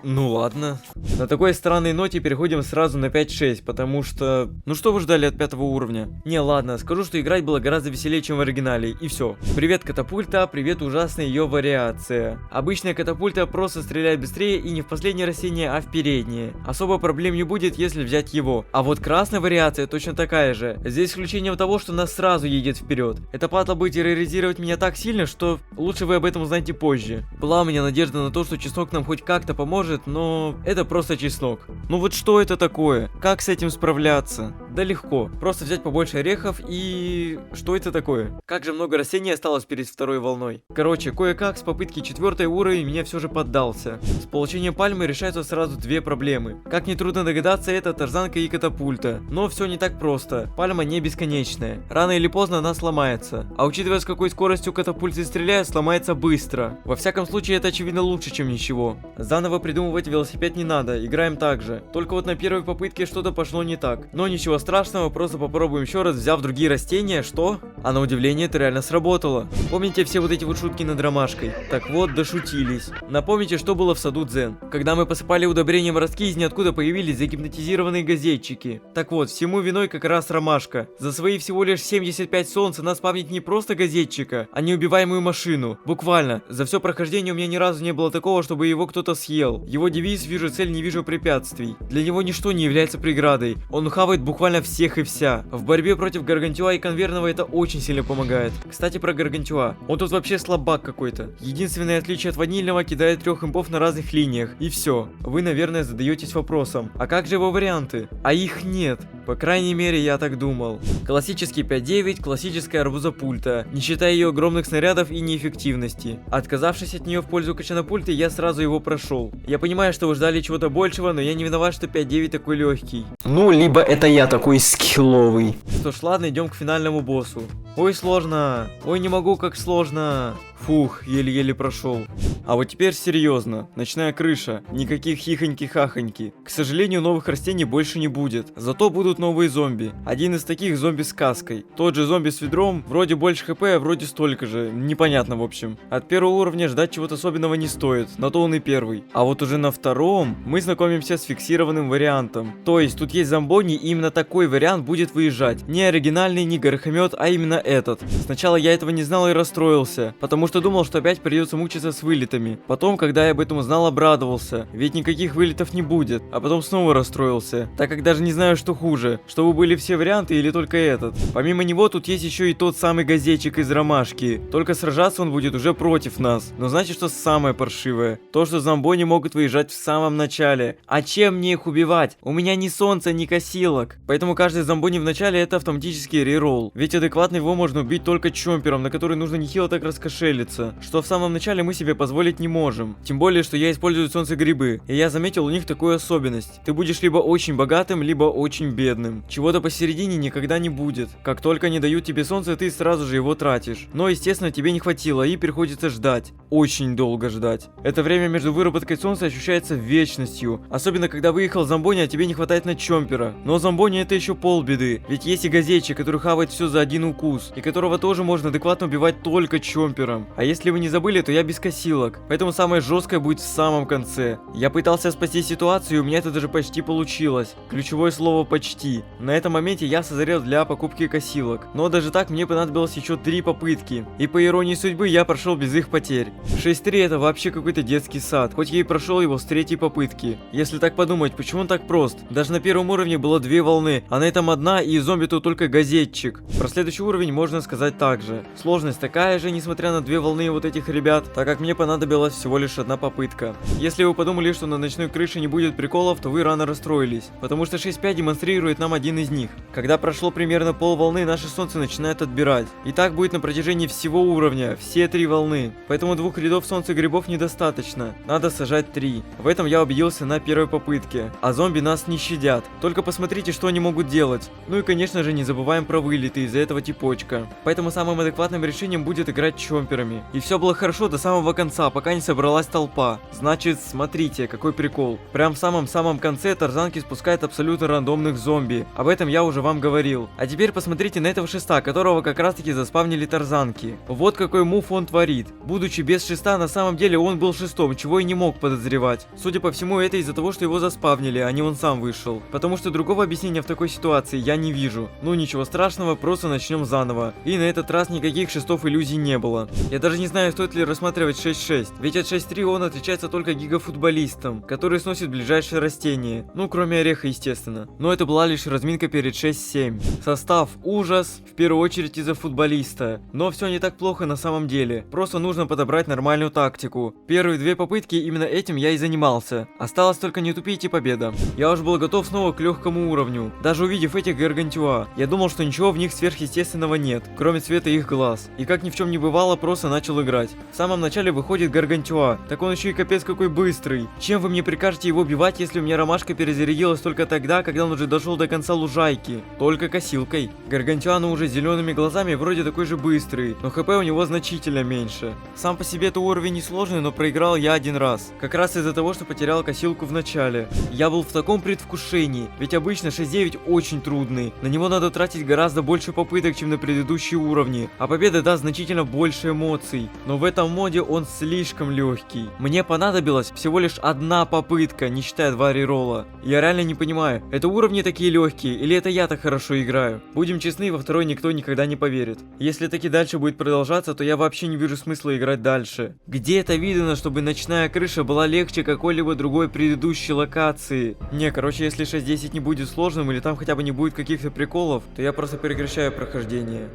Ну ладно. На такой странной ноте переходим сразу на 5-6, потому что... Ну что вы ждали от 5-го уровня? Не, ладно, скажу, что играть было гораздо веселее, чем в оригинале, и все. Привет, катапульта, привет, ужасная ее вариация. Обычная катапульта просто стреляет быстрее и не в последнее растение, а в переднее. Особо проблем не будет, если взять его. А вот красная вариация точно такая же. За исключением того, что она сразу едет вперед. Это падла будет терроризировать меня так сильно, что лучше вы об этом узнаете позже. Была у меня надежда на то, что чеснок нам хоть как-то поможет, но это просто чеснок. Ну вот что это такое? Как с этим справляться? Да легко. Просто взять побольше орехов и... Что это такое? Как же много растений осталось перед второй волной. Короче, кое-как с попытки 4-й уровень меня все же поддался. С получением пальмы решаются сразу две проблемы. Как нетрудно догадаться, это тарзанка и катапульта. Но все не так просто. Пальма не бесконечная. Рано или поздно она сломается. А учитывая, с какой скоростью катапульты стреляют, сломается быстро. Во всяком случае, это очевидно лучше, чем ничего. Заново придумывать велосипед не надо, играем так же. Только вот на первой попытке что-то пошло не так. Но ничего страшного, просто попробуем еще раз, взяв другие растения, что? А на удивление это реально сработало. Помните все вот эти вот шутки над ромашкой? Так вот, дошутились. Напомните, что было в саду Дзен. Когда мы посыпали удобрением ростки, из ниоткуда появились загипнотизированные газетчики. Так вот, всему виной как раз ромашка. За свои всего лишь 75 солнца нас спавнит не просто газетчика, а неубиваемую машину. Буквально. За все прохождение у меня ни разу не было такого, чтобы его кто-то съел. Его девиз «Вижу цель, не вижу препятствий». Для него ничто не является преградой. Он хавает буквально всех и вся. В борьбе против Гаргантюа и Конверного это очень сильно помогает. Кстати, про Гаргантюа. Он тут вообще слабак какой-то. Единственное отличие от ванильного — кидает 3 импов на разных линиях. И все. Вы, наверное, задаетесь вопросом: а как же его варианты? А их нет. По крайней мере, я так думал. Классический 5-9, классическая арбузопульта, не считая ее огромных снарядов и неэффективности. Отказавшись от нее в пользу качанопульты, я сразу его прошел. Я понимаю, что вы ждали чего-то большего, но я не виноват, что 5-9 такой легкий. Ну, либо это я такой скилловый. Что ж, ладно, идем к финальному боссу. Ой, сложно. Ой, не могу, как сложно. Фух, еле-еле прошел. А вот теперь серьезно. Ночная крыша. Никаких хихоньки-хахоньки. К сожалению, новых растений больше не будет. Зато будут новые зомби. Один из таких зомби с каской. Тот же зомби с ведром. Вроде больше хп, а вроде столько же. Непонятно, в общем. От первого уровня ждать чего-то особенного не стоит. На то он и первый. А вот уже на втором мы знакомимся с фиксированным вариантом. То есть тут есть зомбони, и именно такой вариант будет выезжать. Не оригинальный, не горохомет, а именно этот. Сначала я этого не знал и расстроился. Потому что думал, что опять придется мучиться с вылетами. Потом, когда я об этом узнал, обрадовался. Ведь никаких вылетов не будет. А потом снова расстроился. Так как даже не знаю, что хуже. Чтобы были все варианты или только этот. Помимо него тут есть еще и тот самый газетчик из ромашки. Только сражаться он будет уже против нас. Но знаете, что самое паршивое? То, что зомбони могут выезжать в самом начале. А чем мне их убивать? У меня ни солнца, ни косилок. Поэтому каждый зомбони в начале — это автоматический реролл. Ведь адекватно его можно убить только чомпером, на который нужно нехило так раскошелиться. Что в самом начале мы себе позволить не можем. Тем более, что я использую солнцегрибы. И я заметил у них такую особенность. Ты будешь либо очень богатым, либо очень бедным. Чего-то посередине никогда не будет. Как только не дают тебе солнце, ты сразу же его тратишь. Но, естественно, тебе не хватило, и приходится ждать. Очень долго ждать. Это время между выработкой солнца ощущается вечностью. Особенно, когда выехал зомбони, а тебе не хватает на чомпера. Но зомбони — это еще полбеды. Ведь есть и газетчик, который хавает все за один укус. И которого тоже можно адекватно убивать только чомпером. А если вы не забыли, то я без косилок. Поэтому самое жесткое будет в самом конце. Я пытался спасти ситуацию, и у меня это даже почти получилось. Ключевое слово «почти». На этом моменте я созрел для покупки косилок. Но даже так мне понадобилось еще 3 попытки. И по иронии судьбы я прошел без их потерь. 6-3 это вообще какой-то детский сад. Хоть я и прошел его с 3-й попытки. Если так подумать, почему он так прост? Даже на первом уровне было 2 волны, а на этом одна, и зомби тут только газетчик. Про следующий уровень можно сказать так же. Сложность такая же, несмотря на 2 волны вот этих ребят, так как мне понадобилась всего лишь 1 попытка. Если вы подумали, что на ночной крыше не будет приколов, то вы рано расстроились, потому что 6.5 демонстрирует нам один из них. Когда прошло примерно полволны, наше солнце начинает отбирать. И так будет на протяжении всего уровня, все 3 волны. Поэтому 2 рядов солнцегрибов недостаточно, надо сажать 3. В этом я убедился на первой попытке. А зомби нас не щадят. Только посмотрите, что они могут делать. Ну и конечно же не забываем про вылеты из-за этого типочка. Поэтому самым адекватным решением будет играть чомперами. блогерами. И все было хорошо до самого конца, пока не собралась толпа. Значит, смотрите, какой прикол. Прям в самом-самом конце тарзанки спускают абсолютно рандомных зомби. Об этом я уже вам говорил. А теперь посмотрите на этого шеста, которого как раз таки заспавнили тарзанки. Вот какой мув он творит. Будучи без шеста, на самом деле он был шестом, чего и не мог подозревать. Судя по всему, это из-за того, что его заспавнили, а не он сам вышел. Потому что другого объяснения в такой ситуации я не вижу. Ну ничего страшного, просто начнем заново. И на этот раз никаких шестов иллюзий не было. Я даже не знаю, стоит ли рассматривать 6-6. Ведь от 6-3 он отличается только гигафутболистом, который сносит ближайшее растение. Ну, кроме ореха, естественно. Но это была лишь разминка перед 6-7. Состав ужас, в первую очередь из-за футболиста. Но все не так плохо на самом деле. Просто нужно подобрать нормальную тактику. Первые две попытки именно этим я и занимался. Осталось только не тупить и победа. Я уже был готов снова к легкому уровню. Даже увидев этих гаргантюа, я думал, что ничего в них сверхъестественного нет, кроме цвета их глаз. И как ни в чем не бывало, просто начал играть. В самом начале выходит гаргантюа. Так он еще и капец какой быстрый. Чем вы мне прикажете его убивать, если у меня ромашка перезарядилась только тогда, когда он уже дошел до конца лужайки? Только косилкой. Гаргантюа, ну уже зелеными глазами, вроде такой же быстрый, но хп у него значительно меньше. Сам по себе это уровень несложный, но проиграл я один раз. Как раз из-за того, что потерял косилку в начале. Я был в таком предвкушении, ведь обычно 6-9 очень трудный. На него надо тратить гораздо больше попыток, чем на предыдущие уровни. А победа даст значительно больше эмоций. Но в этом моде он слишком легкий. Мне понадобилась всего лишь одна попытка, не считая 2 реролла. Я реально не понимаю, это уровни такие легкие, или это я так хорошо играю? Будем честны, во второй никто никогда не поверит. Если таки дальше будет продолжаться, то я вообще не вижу смысла играть дальше. Где это видно, чтобы ночная крыша была легче какой-либо другой предыдущей локации? Не, короче, если 6-10 не будет сложным, или там хотя бы не будет каких-то приколов, то я просто прекращаю прохождение.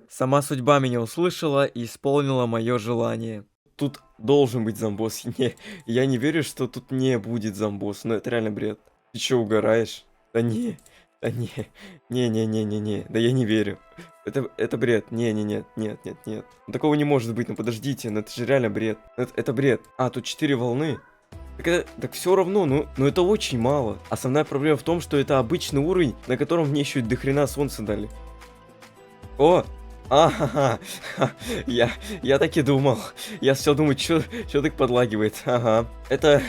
Сама судьба меня услышала и исполнила мое желание. Тут должен быть зомбос. Я не верю, что тут не будет зомбос. Но это реально бред. Ты че, угораешь? Да не. Да не. Да я не верю. Это бред. Нет. Ну, такого не может быть. Ну подождите, ну это же реально бред. Это бред. А, тут 4 волны. Так все равно, но это очень мало. Основная проблема в том, что это обычный уровень, на котором мне еще и дохрена солнца дали. О! Ага, я так и думал. Я все думаю, что так подлагивает. Ага. Это,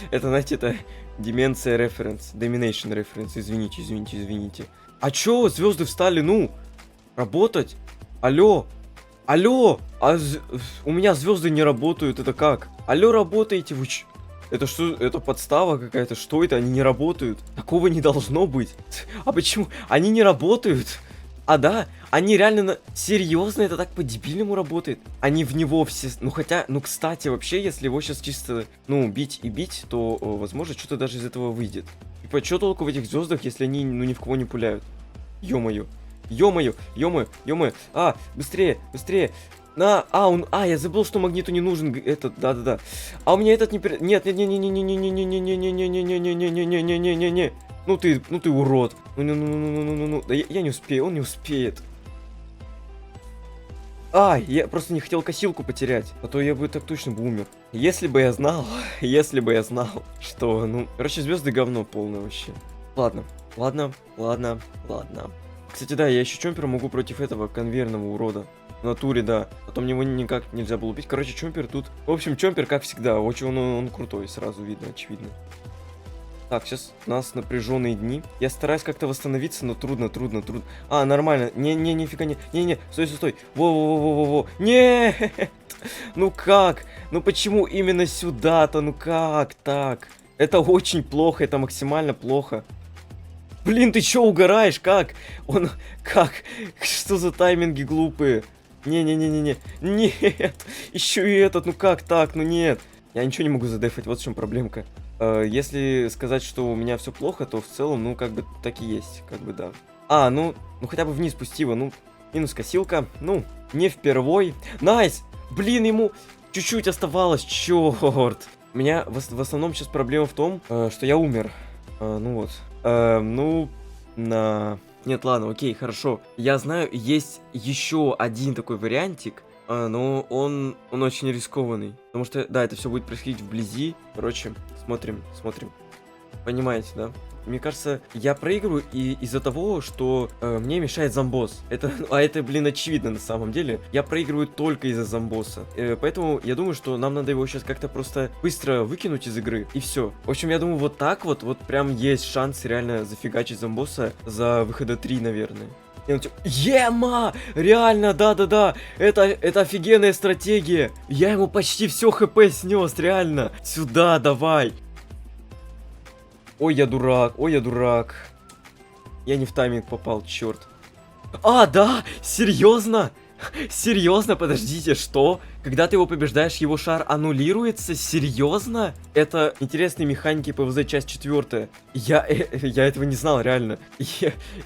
знаете, это деменция референс. Domination референс. Извините. А чё, звезды встали, ну? Работать? Алло? У меня звезды не работают, это как? Алло, работаете вы? Это что? Это подстава какая-то? Что это? Они не работают. Такого не должно быть. А почему? Они не работают. А да, они реально серьезно, это так по-дебильному работает. Они в него все... Ну хотя, ну кстати, вообще, если его сейчас чисто, ну, бить, то, возможно, что-то даже из этого выйдет. Типа, что толку в этих звездах, если они, ну, ни в кого не пуляют? Ё-моё. А, быстрее. Я забыл, что магниту не нужен этот, да. А у меня этот не... Нет. Не. Ну ты урод. Ну. Да я не успею, он не успеет. Я просто не хотел косилку потерять, а то я бы так точно бы умер. Если бы я знал, что, ну... Короче, звезды говно полное вообще. Ладно. Кстати, да, я еще чомпера могу против этого конвейерного урода. В натуре, да. Потом его никак нельзя было убить. Короче, чомпер тут... В общем, чомпер, как всегда, очень он крутой, сразу видно, очевидно. Так, сейчас у нас напряженные дни. Я стараюсь как-то восстановиться, но трудно. А, нормально. Нифига не. Стой. Во. Нет! Ну как? Ну почему именно сюда-то? Ну как так? Это очень плохо, это максимально плохо. Блин, ты чё угораешь? Как? Как? Что за тайминги глупые? Не. Нет. Еще и этот, ну как так? Ну нет. Я ничего не могу задефать, вот в чем проблемка. Если сказать, что у меня все плохо, то в целом, ну, как бы, так и есть, как бы, да. Ну, хотя бы вниз спустила, ну, минус косилка, ну, не впервой. Найс! Блин, ему чуть-чуть оставалось, черт. У меня в основном сейчас проблема в том, что я умер. Нет, ладно, окей, хорошо. Я знаю, есть еще один такой вариантик. Но он очень рискованный. Потому что, да, это все будет происходить вблизи. Короче, смотрим. Понимаете, да? Мне кажется, я проигрываю и из-за того, что мне мешает зомбосс. Это, блин, очевидно на самом деле. Я проигрываю только из-за зомбосса. Поэтому я думаю, что нам надо его сейчас как-то просто быстро выкинуть из игры, и все. В общем, я думаю, вот так вот прям есть шанс реально зафигачить зомбосса за выхода 3, наверное. Ема! Реально, да-да-да! Это офигенная стратегия! Я ему почти все хп снес, реально! Сюда, давай! Ой, я дурак, ой, я дурак. Я не в тайминг попал, черт. А, да! Серьезно? Серьезно? Подождите, что? Когда ты его побеждаешь, его шар аннулируется? Серьезно? Это интересные механики ПВЗ часть 4. Я этого не знал, реально.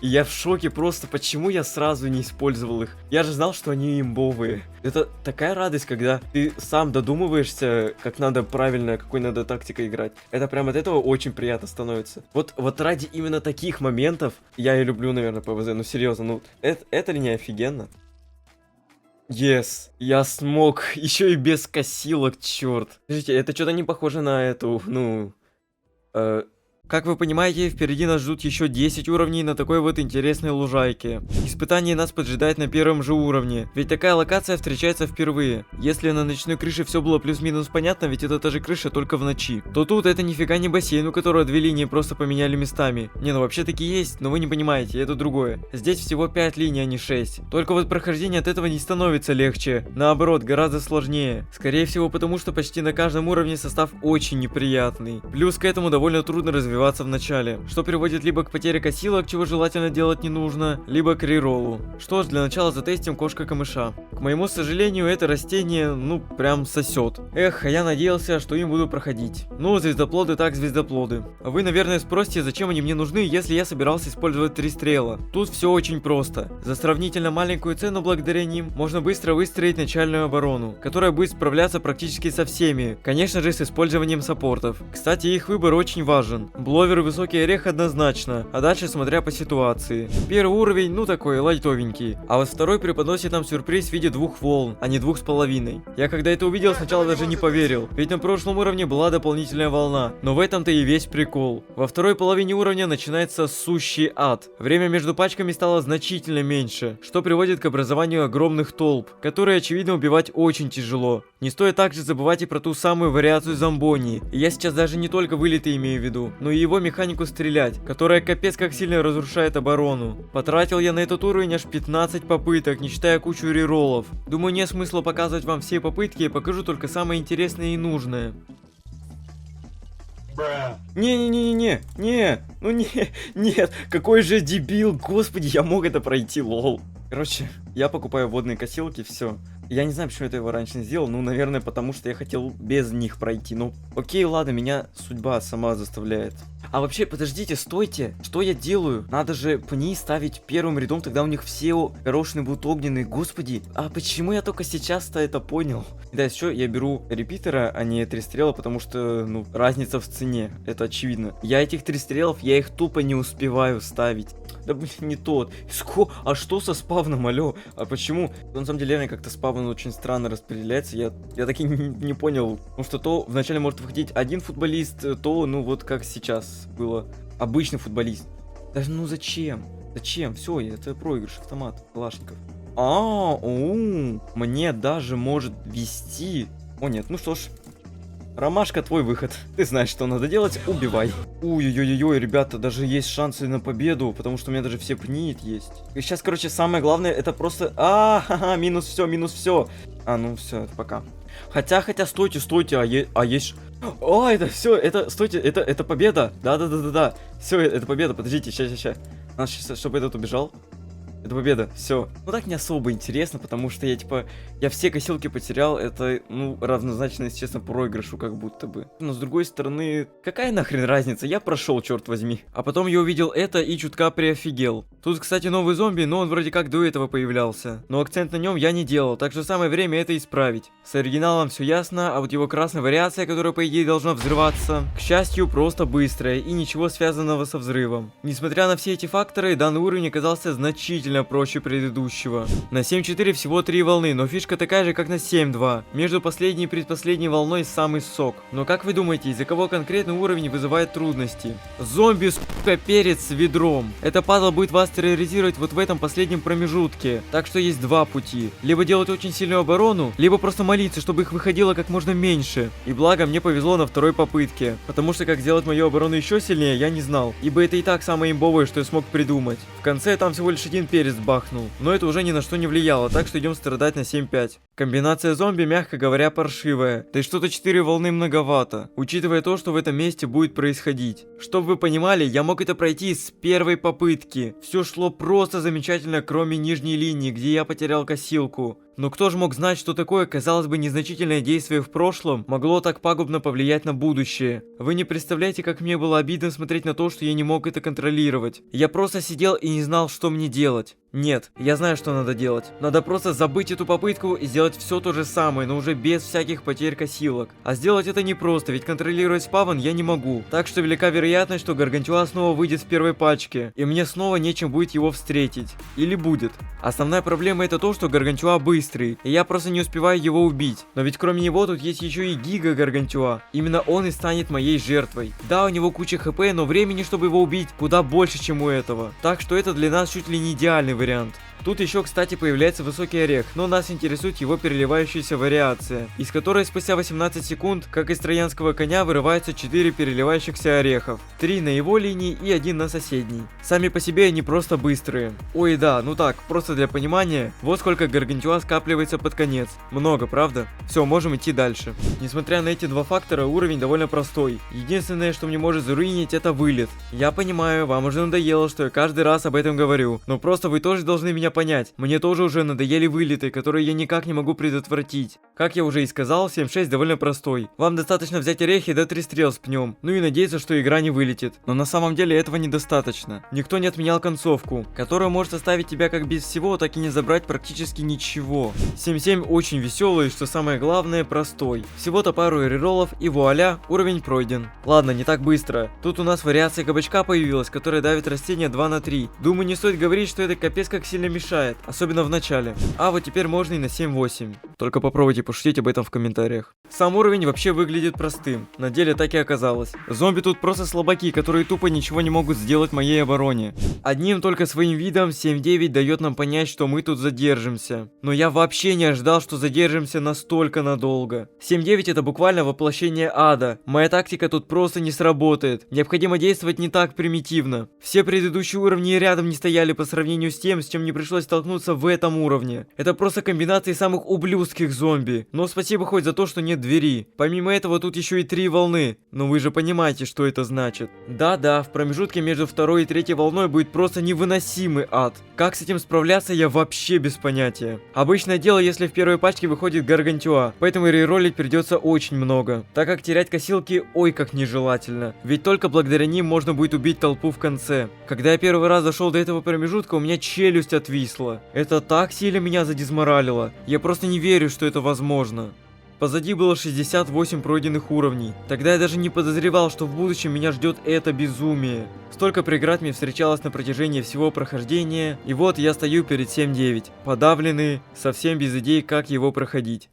Я в шоке просто, почему я сразу не использовал их? Я же знал, что они имбовые. Это такая радость, когда ты сам додумываешься, как надо правильно, какой надо тактикой играть. Это прям от этого очень приятно становится. Вот ради именно таких моментов я и люблю, наверное, ПВЗ. Ну серьезно, ну это ли не офигенно? Yes, я смог, еще и без косилок, черт. Скажите, это что-то не похоже на эту, ну... Как вы понимаете, впереди нас ждут еще 10 уровней на такой вот интересной лужайке. Испытание нас поджидает на первом же уровне, ведь такая локация встречается впервые. Если на ночной крыше все было плюс-минус понятно, ведь это та же крыша, только в ночи, то тут это нифига не бассейн, у которого две линии просто поменяли местами. Не, ну вообще таки есть, но вы не понимаете, это другое. Здесь всего 5 линий, а не 6. Только вот прохождение от этого не становится легче. Наоборот, гораздо сложнее. Скорее всего потому, что почти на каждом уровне состав очень неприятный. Плюс к этому довольно трудно развиваться в начале, что приводит либо к потере косилок, чего желательно делать не нужно, либо к реролу. Что ж, для начала затестим кошка-камыша. К моему сожалению, это растение, ну, прям сосет. Эх, а я надеялся, что им буду проходить. Ну, звездоплоды так звездоплоды. Вы, наверное, спросите, зачем они мне нужны, если я собирался использовать 3 стрела. Тут все очень просто. За сравнительно маленькую цену благодаря ним можно быстро выстроить начальную оборону, которая будет справляться практически со всеми, конечно же, с использованием саппортов. Кстати, их выбор очень важен. Бловер и высокий орех однозначно, а дальше смотря по ситуации. Первый уровень, ну такой, лайтовенький. А вот второй преподносит нам сюрприз в виде 2 волн, а не 2,5. Я когда это увидел, сначала даже не поверил, ведь на прошлом уровне была дополнительная волна. Но в этом-то и весь прикол. Во второй половине уровня начинается сущий ад. Время между пачками стало значительно меньше, что приводит к образованию огромных толп, которые, очевидно, убивать очень тяжело. Не стоит также забывать и про ту самую вариацию зомбонии. И я сейчас даже не только вылеты имею в виду, но и его механику стрелять, которая капец как сильно разрушает оборону. Потратил я на этот уровень аж 15 попыток, не считая кучу реролов. Думаю, нет смысла показывать вам все попытки, я покажу только самое интересное и нужное. Не, ну нет, какой же дебил, господи, я мог это пройти, лол. Короче, я покупаю водные косилки, все. Я не знаю, почему я его раньше не сделал, ну, наверное, потому что я хотел без них пройти. Ну, окей, ладно, меня судьба сама заставляет. А вообще, подождите, стойте, что я делаю? Надо же пни ставить первым рядом, тогда у них все горошины будут огненные, господи. А почему я только сейчас-то это понял? Да, еще я беру репитера, а не 3 стрела, потому что, ну, разница в цене, это очевидно. Я этих 3 стрелов, я их тупо не успеваю ставить. Да блин, не тот. А что со спавном, алё? А почему? На самом деле, реально как-то спавн очень странно распределяется. Я так и не понял. Потому что то вначале может выходить один футболист, то, ну, вот как сейчас было. Обычный футболист. Даже, ну, зачем? Зачем? Все, это проигрыш, автомат, Калашников. Мне даже может вести. О, нет, ну что ж. Ромашка, твой выход. Ты знаешь, что надо делать, убивай. Ой-ой-ой, ребята, даже есть шансы на победу, потому что у меня даже все пнит есть. И сейчас, короче, самое главное, это просто... минус все. Ну все, это пока. Хотя, стойте, есть... это все, стойте, это победа. Да. Все, это победа, подождите, сейчас. Надо сейчас, чтобы этот убежал. Это победа, все. Ну так не особо интересно, потому что я все косилки потерял, это, ну, равнозначно, если честно, проигрышу как будто бы. Но с другой стороны, какая нахрен разница, я прошел, черт возьми. А потом я увидел это и чутка приофигел. Тут, кстати, новый зомби, но он вроде как до этого появлялся. Но акцент на нем я не делал, так что самое время это исправить. С оригиналом все ясно, а вот его красная вариация, которая по идее должна взрываться, к счастью, просто быстрая и ничего связанного со взрывом. Несмотря на все эти факторы, данный уровень оказался значительно сильно проще предыдущего. На 7.4 всего 3 волны, но фишка такая же, как на 7.2. Между последней и предпоследней волной самый сок. Но как вы думаете, из-за кого конкретный уровень вызывает трудности? Зомби, сука, перец с ведром. Это падла будет вас терроризировать вот в этом последнем промежутке. Так что есть два пути. Либо делать очень сильную оборону, либо просто молиться, чтобы их выходило как можно меньше. И благо мне повезло на второй попытке. Потому что как сделать мою оборону еще сильнее, я не знал. Ибо это и так самое имбовое, что я смог придумать. В конце там всего лишь один перец бахнул. Но это уже ни на что не влияло, так что идем страдать на 7.5. Комбинация зомби, мягко говоря, паршивая. Да и что-то 4 волны многовато, учитывая то, что в этом месте будет происходить. Чтобы вы понимали, я мог это пройти с первой попытки. Все шло просто замечательно, кроме нижней линии, где я потерял косилку. Но кто же мог знать, что такое, казалось бы, незначительное действие в прошлом могло так пагубно повлиять на будущее? Вы не представляете, как мне было обидно смотреть на то, что я не мог это контролировать. Я просто сидел и не знал, что мне делать. Нет, я знаю, что надо делать. Надо просто забыть эту попытку и сделать все то же самое, но уже без всяких потерь косилок. А сделать это непросто, ведь контролировать спавн я не могу. Так что велика вероятность, что Гаргантюа снова выйдет в первой пачке, и мне снова нечем будет его встретить. Или будет. Основная проблема это то, что Гаргантюа быстрый, и я просто не успеваю его убить. Но ведь кроме него тут есть еще и Гига Гаргантюа. Именно он и станет моей жертвой. Да, у него куча хп, но времени, чтобы его убить, куда больше, чем у этого. Так что это для нас чуть ли не идеальный вариант. Тут еще, кстати, появляется высокий орех, но нас интересует его переливающаяся вариация, из которой спустя 18 секунд, как из троянского коня, вырываются 4 переливающихся орехов. 3 на его линии и 1 на соседней. Сами по себе они просто быстрые. Ой, да, ну так, просто для понимания, вот сколько Гаргантюа скапливается под конец. Много, правда? Все, можем идти дальше. Несмотря на эти два фактора, уровень довольно простой. Единственное, что мне может заруинить, это вылет. Я понимаю, вам уже надоело, что я каждый раз об этом говорю, но просто вы тоже должны меня понять. Мне тоже уже надоели вылеты, которые я никак не могу предотвратить. Как я уже и сказал, 7.6 довольно простой. Вам достаточно взять орехи да 3 стрел с пнем. Ну и надеяться, что игра не вылетит. Но на самом деле этого недостаточно. Никто не отменял концовку, которая может оставить тебя как без всего, так и не забрать практически ничего. 7.7 очень веселый, что самое главное, простой. Всего-то пару рероллов и вуаля, уровень пройден. Ладно, не так быстро. Тут у нас вариация кабачка появилась, которая давит растения 2 на 3. Думаю, не стоит говорить, что это капец как сильно мешает, особенно в начале. А вот теперь можно и на 7.8. Только попробуйте пошутить об этом в комментариях. Сам уровень вообще выглядит простым. На деле так и оказалось. Зомби тут просто слабаки, которые тупо ничего не могут сделать моей обороне. Одним только своим видом 7.9 дает нам понять, что мы тут задержимся. Но я вообще не ожидал, что задержимся настолько надолго. 7.9 это буквально воплощение ада. Моя тактика тут просто не сработает. Необходимо действовать не так примитивно. Все предыдущие уровни рядом не стояли по сравнению с тем, с чем мне пришлось столкнуться в этом уровне. Это просто комбинации самых ублюдских зомби. Но спасибо хоть за то, что нет двери. Помимо этого тут еще и 3 волны. Но вы же понимаете, что это значит. Да-да, в промежутке между второй и третьей волной будет просто невыносимый ад. Как с этим справляться, я вообще без понятия. Обычное дело, если в первой пачке выходит Гаргантюа, поэтому реролить придется очень много. Так как терять косилки ой как нежелательно. Ведь только благодаря ним можно будет убить толпу в конце. Когда я первый раз дошел до этого промежутка, у меня челюсть отвисла. Это так сильно меня задизморалило. Я просто не верю, что это возможно. Позади было 68 пройденных уровней. Тогда я даже не подозревал, что в будущем меня ждет это безумие. Столько преград мне встречалось на протяжении всего прохождения, и вот я стою перед 7.9, подавленный, совсем без идей, как его проходить.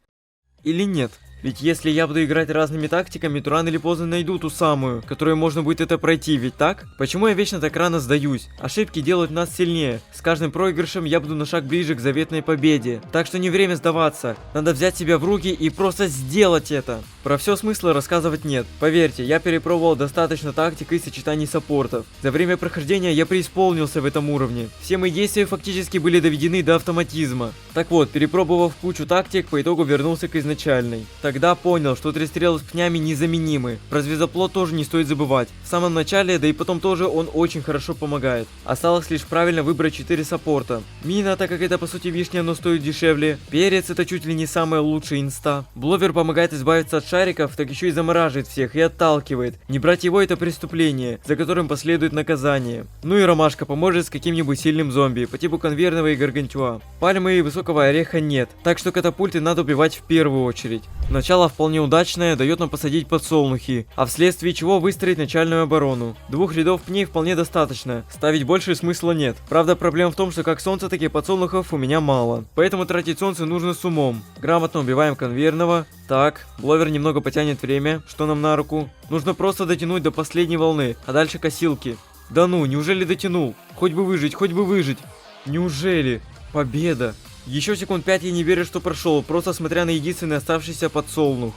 Или нет? Ведь если я буду играть разными тактиками, то рано или поздно найду ту самую, которой можно будет это пройти, ведь так? Почему я вечно так рано сдаюсь? Ошибки делают нас сильнее. С каждым проигрышем я буду на шаг ближе к заветной победе. Так что не время сдаваться. Надо взять себя в руки и просто сделать это. Про все смысла рассказывать нет. Поверьте, я перепробовал достаточно тактик и сочетаний саппортов. За время прохождения я преисполнился в этом уровне. Все мои действия фактически были доведены до автоматизма. Так вот, перепробовав кучу тактик, по итогу вернулся к изначальной. Тогда понял, что 3 стрелы с пнями незаменимы. Про звездоплот тоже не стоит забывать. В самом начале, да и потом тоже он очень хорошо помогает. Осталось лишь правильно выбрать 4 саппорта. Мина, так как это по сути вишня, но стоит дешевле. Перец это чуть ли не самая лучшая инста. Бловер помогает избавиться от шариков, так еще и замораживает всех и отталкивает. Не брать его это преступление, за которым последует наказание. Ну и ромашка поможет с каким-нибудь сильным зомби, по типу конвейерного и Гаргантюа. Пальмы и высокого ореха нет, так что катапульты надо убивать в первую очередь. На Начало вполне удачное, дает нам посадить подсолнухи, а вследствие чего выстроить начальную оборону. 2 рядов пней вполне достаточно, ставить больше смысла нет. Правда, проблема в том, что как солнца, так и подсолнухов у меня мало. Поэтому тратить солнце нужно с умом. Грамотно убиваем конвейерного. Так, бловер немного потянет время, что нам на руку. Нужно просто дотянуть до последней волны, а дальше косилки. Да ну, неужели дотянул? Хоть бы выжить, хоть бы выжить. Неужели? Победа. Еще секунд 5 я не верю, что прошел, просто смотря на единственный оставшийся подсолнух.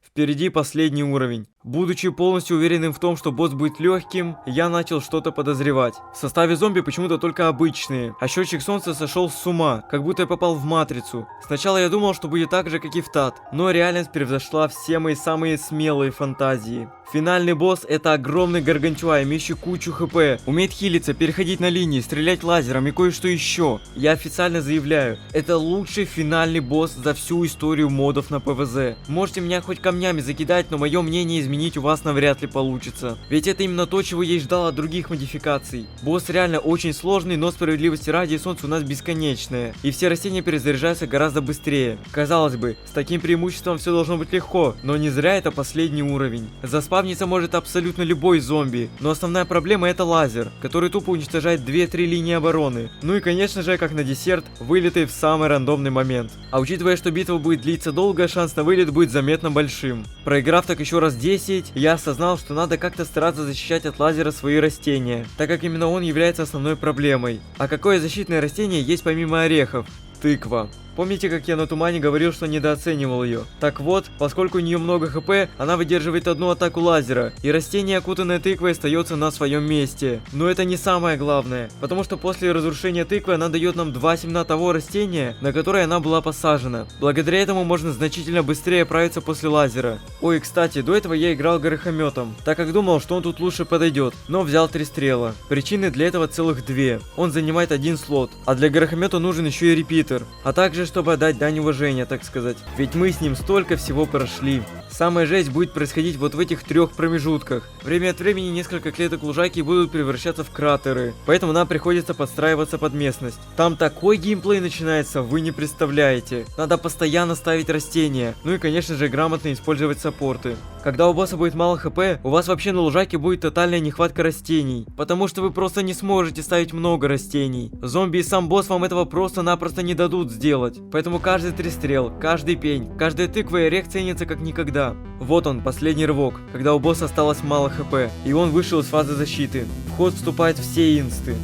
Впереди последний уровень. Будучи полностью уверенным в том, что босс будет легким, я начал что-то подозревать. В составе зомби почему-то только обычные, а счетчик солнца сошел с ума, как будто я попал в матрицу. Сначала я думал, что будет так же, как и в ТАТ, но реальность превзошла все мои самые смелые фантазии. Финальный босс — это огромный гаргантюа, имеющий кучу хп, умеет хилиться, переходить на линии, стрелять лазером и кое-что еще. Я официально заявляю, это лучший финальный босс за всю историю модов на ПВЗ. Можете меня хоть камнями закидать, но мое мнение изменить у вас навряд ли получится. Ведь это именно то, чего я и ждал от других модификаций. Босс реально очень сложный, но справедливости ради солнце у нас бесконечное, и все растения перезаряжаются гораздо быстрее. Казалось бы, с таким преимуществом все должно быть легко, но не зря это последний уровень. Заспавниться может абсолютно любой зомби, но основная проблема — это лазер, который тупо уничтожает 2-3 линии обороны. Ну и конечно же, как на десерт, вылеты в самый рандомный момент. А учитывая, что битва будет длиться долго, шанс на вылет будет заметно большим. Проиграв так еще раз 10, я осознал, что надо как-то стараться защищать от лазера свои растения, так как именно он является основной проблемой. А какое защитное растение есть помимо орехов? Тыква. Помните, как я на тумане говорил, что недооценивал ее? Так вот, поскольку у нее много хп, она выдерживает одну атаку лазера, и растение, окутанное тыквой, остается на своем месте. Но это не самое главное, потому что после разрушения тыквы она дает нам 2 семена того растения, на которое она была посажена. Благодаря этому можно значительно быстрее оправиться после лазера. Ой, кстати, до этого я играл горохометом, так как думал, что он тут лучше подойдет, но взял 3 стрела. Причины для этого целых 2. Он занимает 1 слот, а для горохомета нужен еще и репитер, а также чтобы отдать дань уважения, так сказать. Ведь мы с ним столько всего прошли. Самая жесть будет происходить вот в этих 3 промежутках. Время от времени несколько клеток лужайки будут превращаться в кратеры, поэтому нам приходится подстраиваться под местность. Там такой геймплей начинается, вы не представляете. Надо постоянно ставить растения, ну и конечно же грамотно использовать саппорты. Когда у босса будет мало хп, у вас вообще на лужайке будет тотальная нехватка растений, потому что вы просто не сможете ставить много растений. Зомби и сам босс вам этого просто-напросто не дадут сделать. Поэтому каждый 3 стрел, каждый пень, каждая тыква и орех ценится как никогда. Вот он, последний рывок, когда у босса осталось мало хп, и он вышел из фазы защиты. В ход вступают все инсты.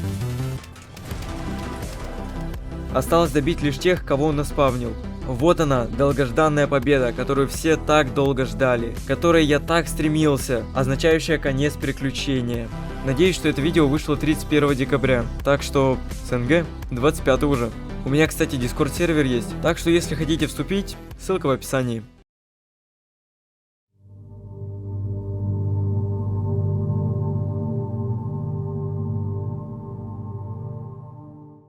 Осталось добить лишь тех, кого он наспавнил. Вот она, долгожданная победа, которую все так долго ждали, к которой я так стремился, означающая конец приключения. Надеюсь, что это видео вышло 31 декабря, так что СНГ 25 уже. У меня, кстати, Discord сервер есть, так что если хотите вступить, ссылка в описании.